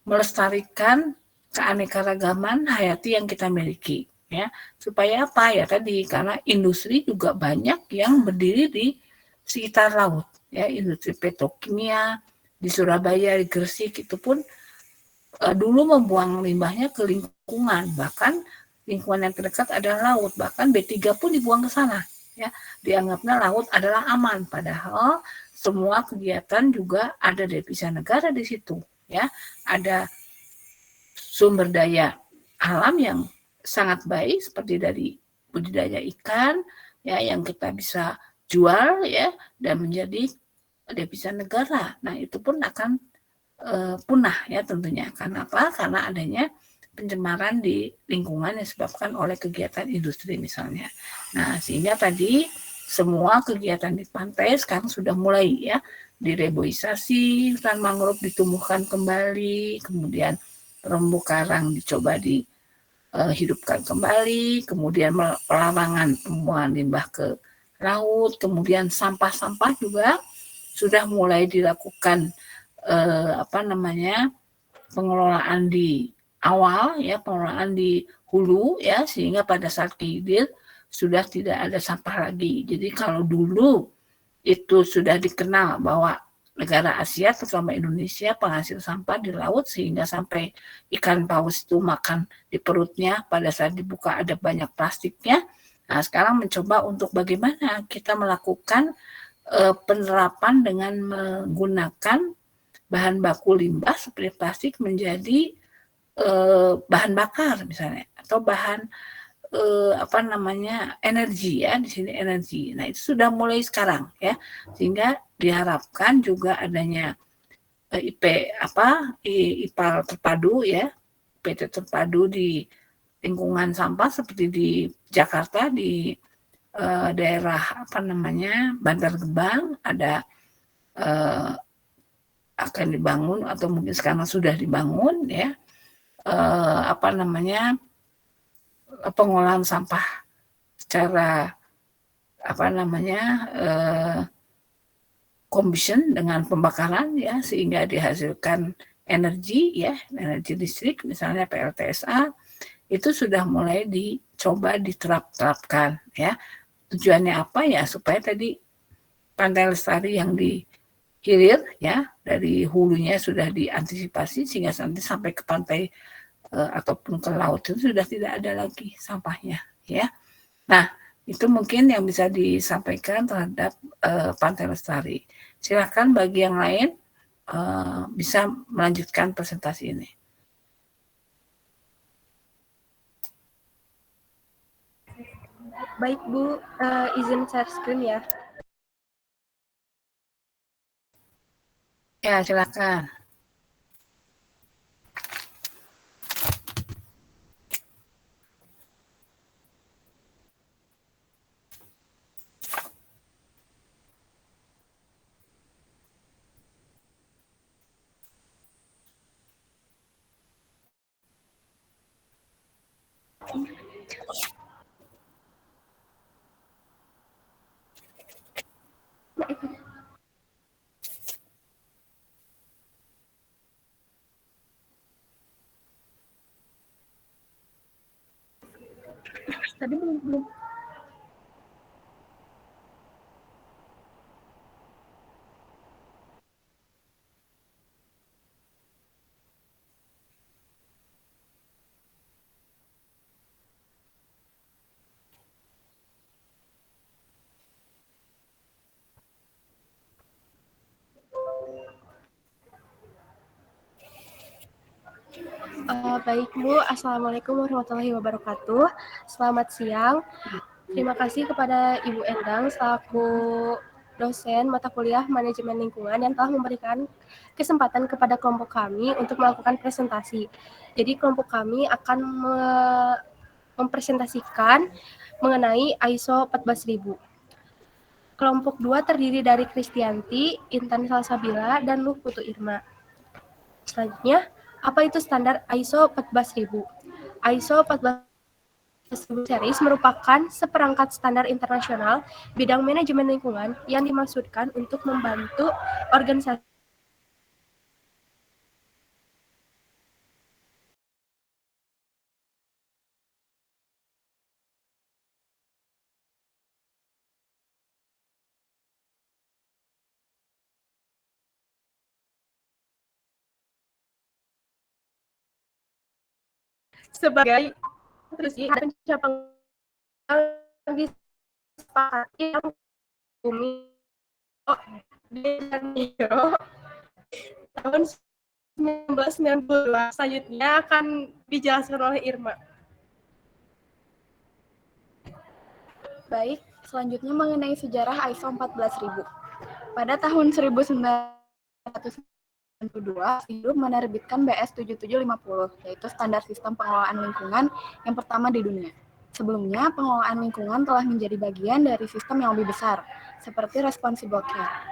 melestarikan keanekaragaman hayati yang kita miliki. Ya, supaya apa ya tadi, karena industri juga banyak yang berdiri di sekitar laut ya, industri petrokimia di Surabaya, di Gresik itu pun dulu membuang limbahnya ke lingkungan, bahkan lingkungan yang terdekat adalah laut, bahkan B3 pun dibuang ke sana ya, dianggapnya laut adalah aman, padahal semua kegiatan juga ada devisa negara di situ ya, ada sumber daya alam yang sangat baik seperti dari budidaya ikan ya, yang kita bisa jual ya dan menjadi devisa negara. Nah, itu pun akan punah ya tentunya. Karena apa? Karena adanya pencemaran di lingkungan yang disebabkan oleh kegiatan industri misalnya. Nah, sehingga tadi semua kegiatan di pantai sekarang sudah mulai ya direboisasi, hutan mangrove ditumbuhkan kembali, kemudian terumbu karang dicoba hidupkan kembali, kemudian pelarangan pembuangan limbah ke laut, kemudian sampah-sampah juga sudah mulai dilakukan pengelolaan di awal ya, pengelolaan di hulu ya, sehingga pada saat kehilir sudah tidak ada sampah lagi. Jadi kalau dulu itu sudah dikenal bahwa negara Asia terutama Indonesia penghasil sampah di laut, sehingga sampai ikan paus itu makan di perutnya pada saat dibuka ada banyak plastiknya. Nah, sekarang mencoba untuk bagaimana kita melakukan penerapan dengan menggunakan bahan baku limbah seperti plastik menjadi bahan bakar misalnya, atau bahan energi ya, di sini energi. Nah, itu sudah mulai sekarang ya, sehingga diharapkan juga adanya IPAL terpadu ya, PT terpadu di lingkungan sampah seperti di Jakarta, di daerah Bantar Gebang ada akan dibangun atau mungkin sekarang sudah dibangun ya, pengolahan sampah secara combustion dengan pembakaran ya, sehingga dihasilkan energi ya, energi listrik misalnya PLTSA, itu sudah mulai dicoba diterapkan ya. Tujuannya apa ya, supaya tadi Pantai Lestari yang di hilir ya, dari hulunya sudah diantisipasi sehingga nanti sampai ke pantai ataupun ke laut itu sudah tidak ada lagi sampahnya ya. Nah, itu mungkin yang bisa disampaikan terhadap Pantai Lestari. Silakan bagi yang lain bisa melanjutkan presentasi ini. Baik Bu, izin share screen ya. Ya, silakan. Tadi belum. Baik Bu, Assalamualaikum warahmatullahi wabarakatuh. Selamat siang. Terima kasih kepada Ibu Endang selaku dosen mata kuliah manajemen lingkungan yang telah memberikan kesempatan kepada kelompok kami untuk melakukan presentasi. Jadi kelompok kami akan mempresentasikan mengenai ISO 14000. Kelompok 2 terdiri dari Kristianti, Intan Salsabila, dan Luh Putu Irma. Selanjutnya, apa itu standar ISO 14000? ISO 14000 series merupakan seperangkat standar internasional bidang manajemen lingkungan yang dimaksudkan untuk membantu organisasi sebagai terus ada pencapaian disepakati yang bumi di Janeiro tahun 1992. Selanjutnya akan dijelaskan oleh Irma. Baik, selanjutnya mengenai sejarah ISO 14000. Pada tahun 1992, Induk menerbitkan BS 7750, yaitu standar sistem pengelolaan lingkungan yang pertama di dunia. Sebelumnya, pengelolaan lingkungan telah menjadi bagian dari sistem yang lebih besar, seperti responsible care.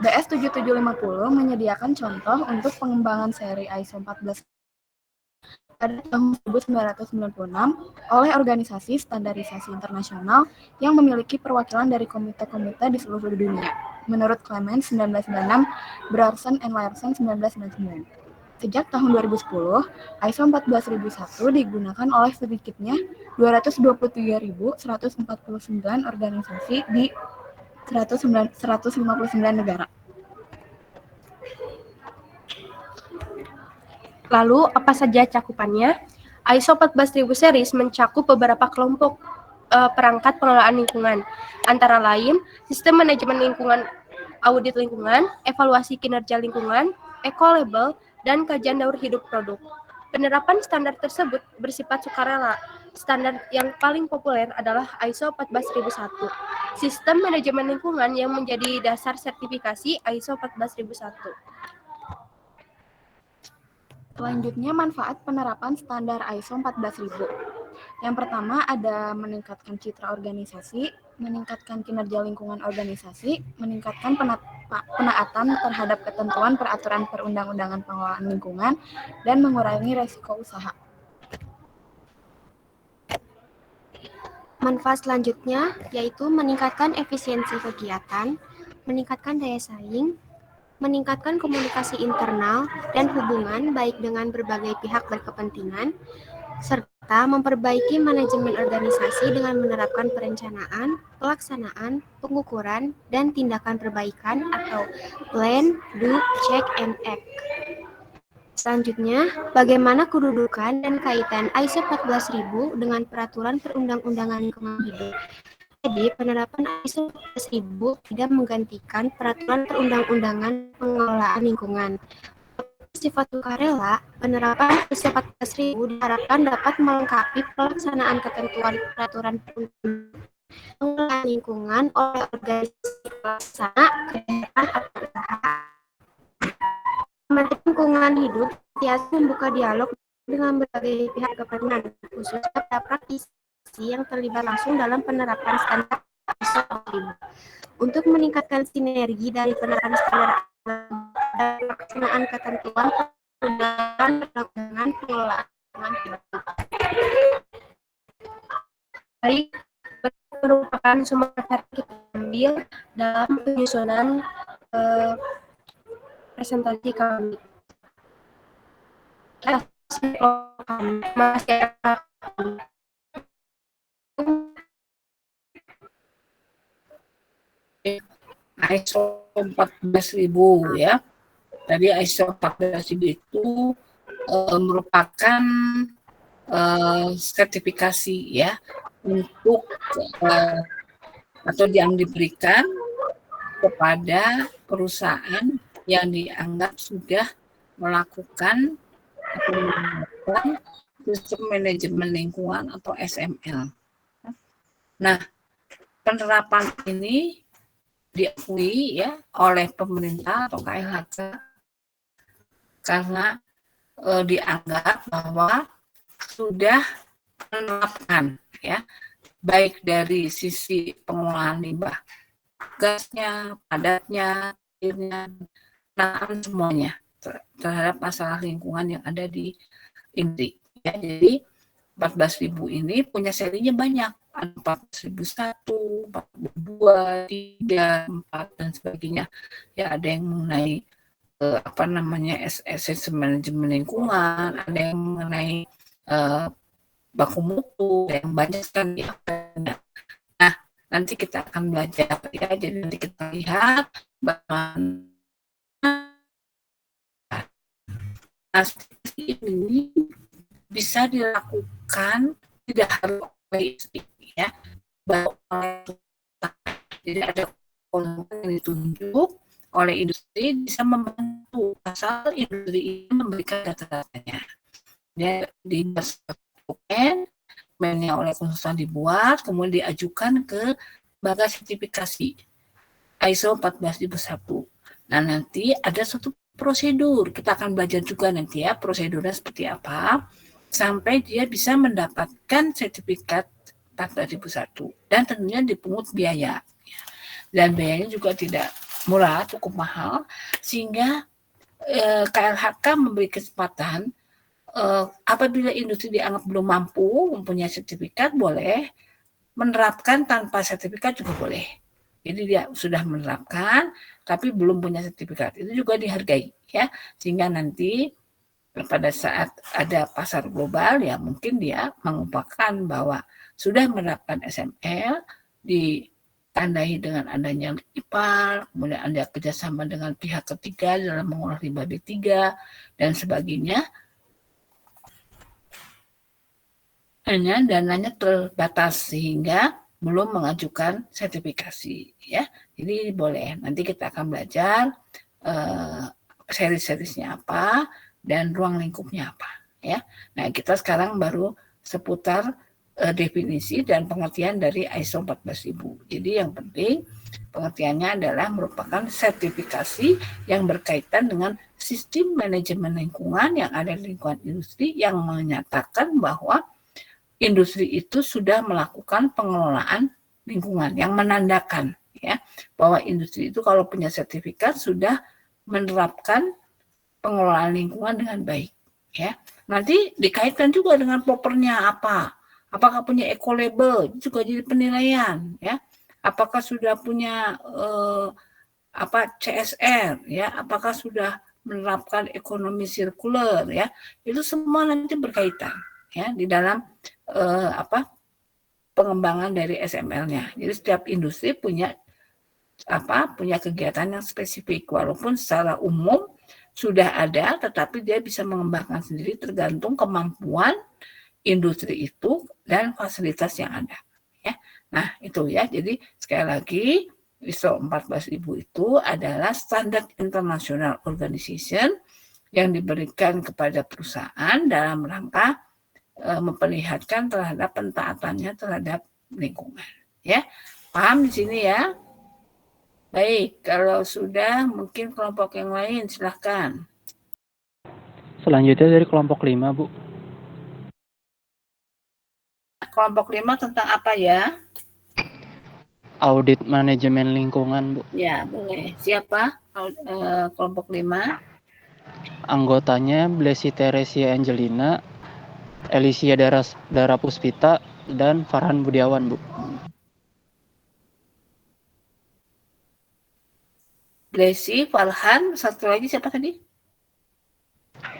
BS 7750 menyediakan contoh untuk pengembangan seri ISO 14000 pada tahun 1996 oleh organisasi standarisasi internasional yang memiliki perwakilan dari komite-komite di seluruh dunia. Menurut Clemens 1996, Brarson and Larson 1999. Sejak tahun 2010, ISO 14001 digunakan oleh sedikitnya 223.149 organisasi di 159 negara. Lalu, apa saja cakupannya? ISO 14000 series mencakup beberapa kelompok perangkat pengelolaan lingkungan, antara lain sistem manajemen lingkungan, audit lingkungan, evaluasi kinerja lingkungan, eco-label, dan kajian daur hidup produk. Penerapan standar tersebut bersifat sukarela. Standar yang paling populer adalah ISO 14001, sistem manajemen lingkungan yang menjadi dasar sertifikasi ISO 14001. Selanjutnya, manfaat penerapan standar ISO 14000. Yang pertama ada meningkatkan citra organisasi, meningkatkan kinerja lingkungan organisasi, meningkatkan penaatan terhadap ketentuan peraturan perundang-undangan pengelolaan lingkungan dan mengurangi resiko usaha. Manfaat selanjutnya yaitu meningkatkan efisiensi kegiatan, meningkatkan daya saing, meningkatkan komunikasi internal dan hubungan baik dengan berbagai pihak berkepentingan, serta memperbaiki manajemen organisasi dengan menerapkan perencanaan, pelaksanaan, pengukuran, dan tindakan perbaikan atau plan, do, check, and act. Selanjutnya, bagaimana kedudukan dan kaitan ISO 14000 dengan peraturan perundang-undangan lingkungan hidup. Jadi, penerapan ISO 14000 tidak menggantikan peraturan perundang-undangan pengelolaan lingkungan. Sifat sukarela, penerapan ISO 14000 diharapkan dapat melengkapi pelaksanaan ketentuan peraturan pengelolaan lingkungan oleh organisasi pelaksana, kegiatan atau usaha. Kementerian Lingkungan Hidup senantiasa membuka dialog dengan berbagai pihak kepentingan, khususnya pada praktisi yang terlibat langsung dalam penerapan standar ISO 14000. Untuk meningkatkan sinergi dari penerapan standar dan pelaksanaan ketentuan perundang-undangan pengelolaan lingkungan hidup. Baik, merupakan sumber data kita ambil dalam penyusunan presentasi kami. ISO 14000 ya. Tadi ISO 14000 itu merupakan sertifikasi ya untuk atau yang diberikan kepada perusahaan yang dianggap sudah melakukan sistem manajemen lingkungan atau SML. Nah, penerapan ini diakui ya oleh pemerintah atau KLHK karena dianggap bahwa sudah menerapkan ya baik dari sisi pengelolaan limbah gasnya, padatnya, airnya, semuanya terhadap masalah lingkungan yang ada di industri. Ya, jadi 14000 ini punya serinya banyak, ada 14001, 42002, 3, 4 dan sebagainya. Ya, ada yang mengenai esensi manajemen lingkungan, ada yang mengenai baku mutu, yang banyak sekali. Nah, nanti kita akan belajar ya, jadi nanti kita lihat bagaimana ini bisa dilakukan tidak harus oleh istri ya, jadi ada kelompok yang ditunjuk oleh industri bisa membantu asal industri ini memberikan data-datanya. Dia dibuat mennya oleh konsultan dibuat, kemudian diajukan ke lembaga sertifikasi ISO 14001. Nah, nanti ada suatu prosedur, kita akan belajar juga nanti ya prosedurnya seperti apa sampai dia bisa mendapatkan sertifikat 14001 dan tentunya dipungut biaya dan biayanya juga tidak murah, cukup mahal sehingga KLHK memberi kesempatan apabila industri dianggap belum mampu mempunyai sertifikat boleh menerapkan tanpa sertifikat juga boleh. Jadi dia sudah menerapkan tapi belum punya sertifikat. Itu juga dihargai ya. Sehingga nanti pada saat ada pasar global ya mungkin dia mengupakan bahwa sudah menerapkan SML ditandai dengan adanya IPAL, kemudian ada kerjasama dengan pihak ketiga dalam mengolah limbah B3 dan sebagainya. Hanya dananya terbatas sehingga belum mengajukan sertifikasi ya. Jadi boleh nanti kita akan belajar seri-serisnya apa dan ruang lingkupnya apa ya. Nah, kita sekarang baru seputar definisi dan pengertian dari ISO 14000. Jadi yang penting pengertiannya adalah merupakan sertifikasi yang berkaitan dengan sistem manajemen lingkungan yang ada di lingkungan industri yang menyatakan bahwa industri itu sudah melakukan pengelolaan lingkungan yang menandakan ya, bahwa industri itu kalau punya sertifikat sudah menerapkan pengelolaan lingkungan dengan baik, ya. Nanti dikaitkan juga dengan propernya apa, apakah punya eco label juga jadi penilaian, ya. Apakah sudah punya CSR, ya, apakah sudah menerapkan ekonomi sirkuler, ya, itu semua nanti berkaitan, ya, di dalam pengembangan dari SML-nya. Jadi setiap industri punya kegiatan yang spesifik, walaupun secara umum sudah ada, tetapi dia bisa mengembangkan sendiri tergantung kemampuan industri itu dan fasilitas yang ada. Ya, nah itu ya. Jadi sekali lagi ISO 14000 itu adalah standar international organization yang diberikan kepada perusahaan dalam rangka memperlihatkan terhadap pentaatannya terhadap lingkungan. Ya, paham di sini ya? Baik, kalau sudah mungkin kelompok yang lain silahkan. Selanjutnya dari kelompok 5, Bu. Kelompok 5 tentang apa ya? Audit manajemen lingkungan, Bu. Ya, boleh. Siapa kelompok 5? Anggotanya Blessy Teresia Angelina, Alicia Dara Puspita, dan Farhan Budiawan, Bu. Blessy, Farhan, satu lagi siapa tadi?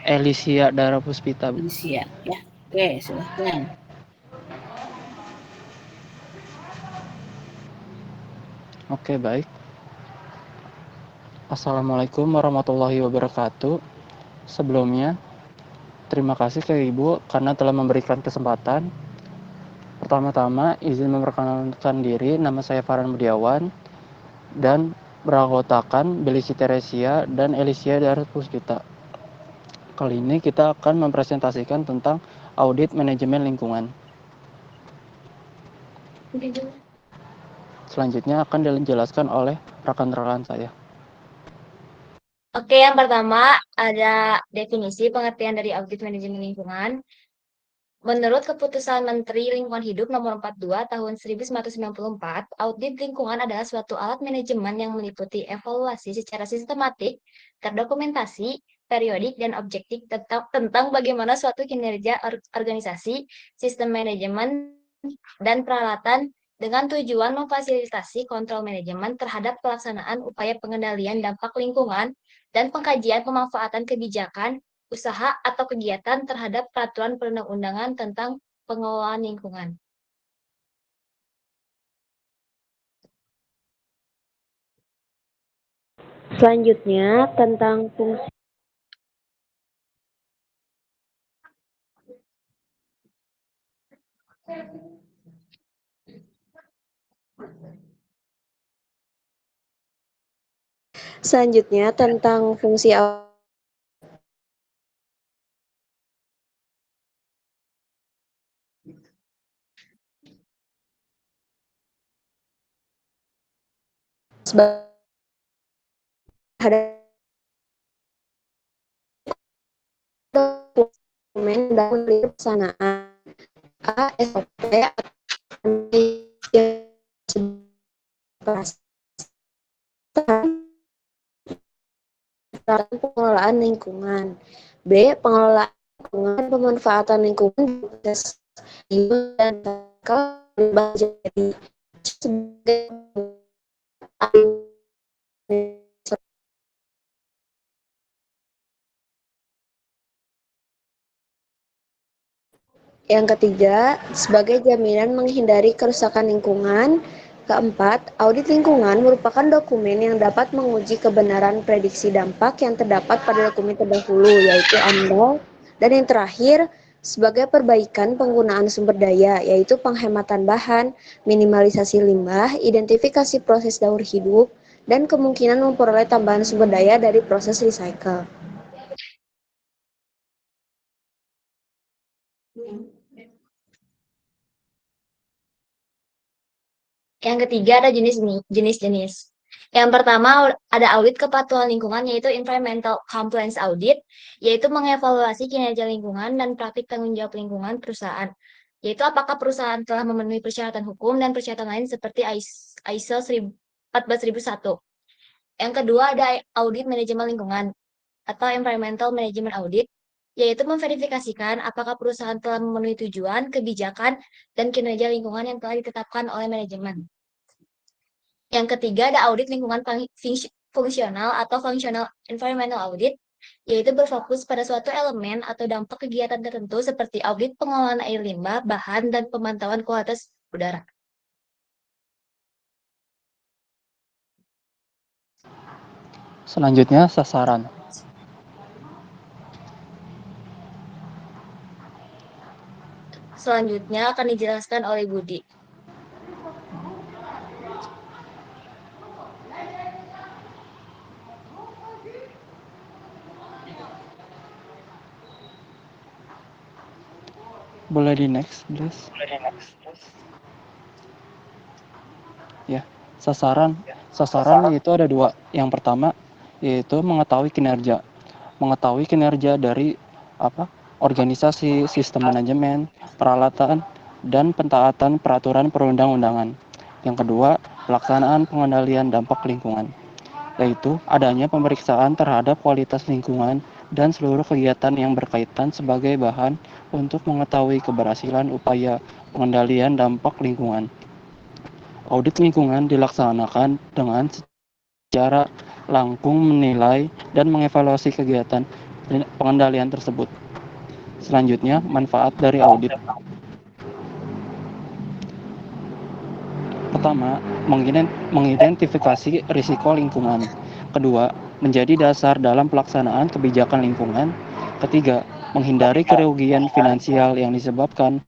Alicia Dara Puspita, Bu. Alicia, ya. Oke, silahkan. Oke, baik. Assalamualaikum warahmatullahi wabarakatuh. Sebelumnya, terima kasih ke Ibu karena telah memberikan kesempatan. Pertama-tama, izin memperkenalkan diri, nama saya Farhan Budiawan, dan beranggotakan Blessy Teresia dan Alicia Dara Puspita. Kali ini kita akan mempresentasikan tentang audit manajemen lingkungan. Selanjutnya akan dijelaskan oleh rekan-rekan saya. Oke, yang pertama ada definisi pengertian dari audit manajemen lingkungan. Menurut Keputusan Menteri Lingkungan Hidup Nomor 42 Tahun 1994, audit lingkungan adalah suatu alat manajemen yang meliputi evaluasi secara sistematik, terdokumentasi, periodik, dan objektif tentang bagaimana suatu kinerja organisasi, sistem manajemen, dan peralatan dengan tujuan memfasilitasi kontrol manajemen terhadap pelaksanaan upaya pengendalian dampak lingkungan dan pengkajian pemanfaatan kebijakan, usaha atau kegiatan terhadap peraturan perundang-undangan tentang pengelolaan lingkungan. Selanjutnya tentang fungsi dokumen dan pelaksanaan SOP pengelolaan lingkungan. B. Pengelolaan lingkungan pemanfaatan lingkungan proses dan jadi sebagai yang ketiga, sebagai jaminan menghindari kerusakan lingkungan. Keempat, audit lingkungan merupakan dokumen yang dapat menguji kebenaran prediksi dampak yang terdapat pada dokumen terdahulu, yaitu AMDAL. Dan yang terakhir, sebagai perbaikan penggunaan sumber daya, yaitu penghematan bahan, minimalisasi limbah, identifikasi proses daur hidup, dan kemungkinan memperoleh tambahan sumber daya dari proses recycle. Yang ketiga ada jenis-jenis. Yang pertama ada audit kepatuhan lingkungan, yaitu environmental compliance audit, yaitu mengevaluasi kinerja lingkungan dan praktik tanggung jawab lingkungan perusahaan, yaitu apakah perusahaan telah memenuhi persyaratan hukum dan persyaratan lain seperti ISO 14.001. Yang kedua ada audit manajemen lingkungan atau environmental management audit, yaitu memverifikasikan apakah perusahaan telah memenuhi tujuan, kebijakan, dan kinerja lingkungan yang telah ditetapkan oleh manajemen. Yang ketiga ada audit lingkungan fungsional atau functional environmental audit, yaitu berfokus pada suatu elemen atau dampak kegiatan tertentu seperti audit pengelolaan air limbah, bahan, dan pemantauan kualitas udara. Selanjutnya, sasaran. Selanjutnya akan dijelaskan oleh Budi. Boleh di next, please. Ya, sasaran itu ada dua. Yang pertama yaitu mengetahui kinerja dari organisasi, sistem manajemen, peralatan, dan pentaatan peraturan perundang-undangan. Yang kedua, pelaksanaan pengendalian dampak lingkungan, yaitu adanya pemeriksaan terhadap kualitas lingkungan dan seluruh kegiatan yang berkaitan sebagai bahan untuk mengetahui keberhasilan upaya pengendalian dampak lingkungan. Audit lingkungan dilaksanakan dengan secara langsung menilai dan mengevaluasi kegiatan pengendalian tersebut. Selanjutnya, manfaat dari audit. Pertama, mengidentifikasi risiko lingkungan. Kedua, menjadi dasar dalam pelaksanaan kebijakan lingkungan. Ketiga, menghindari kerugian finansial yang disebabkan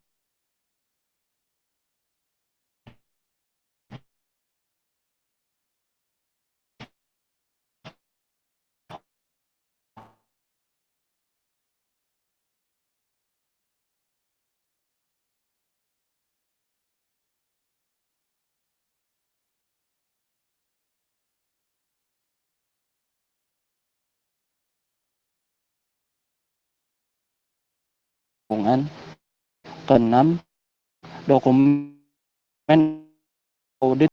lingkungan. Keenam, dokumen audit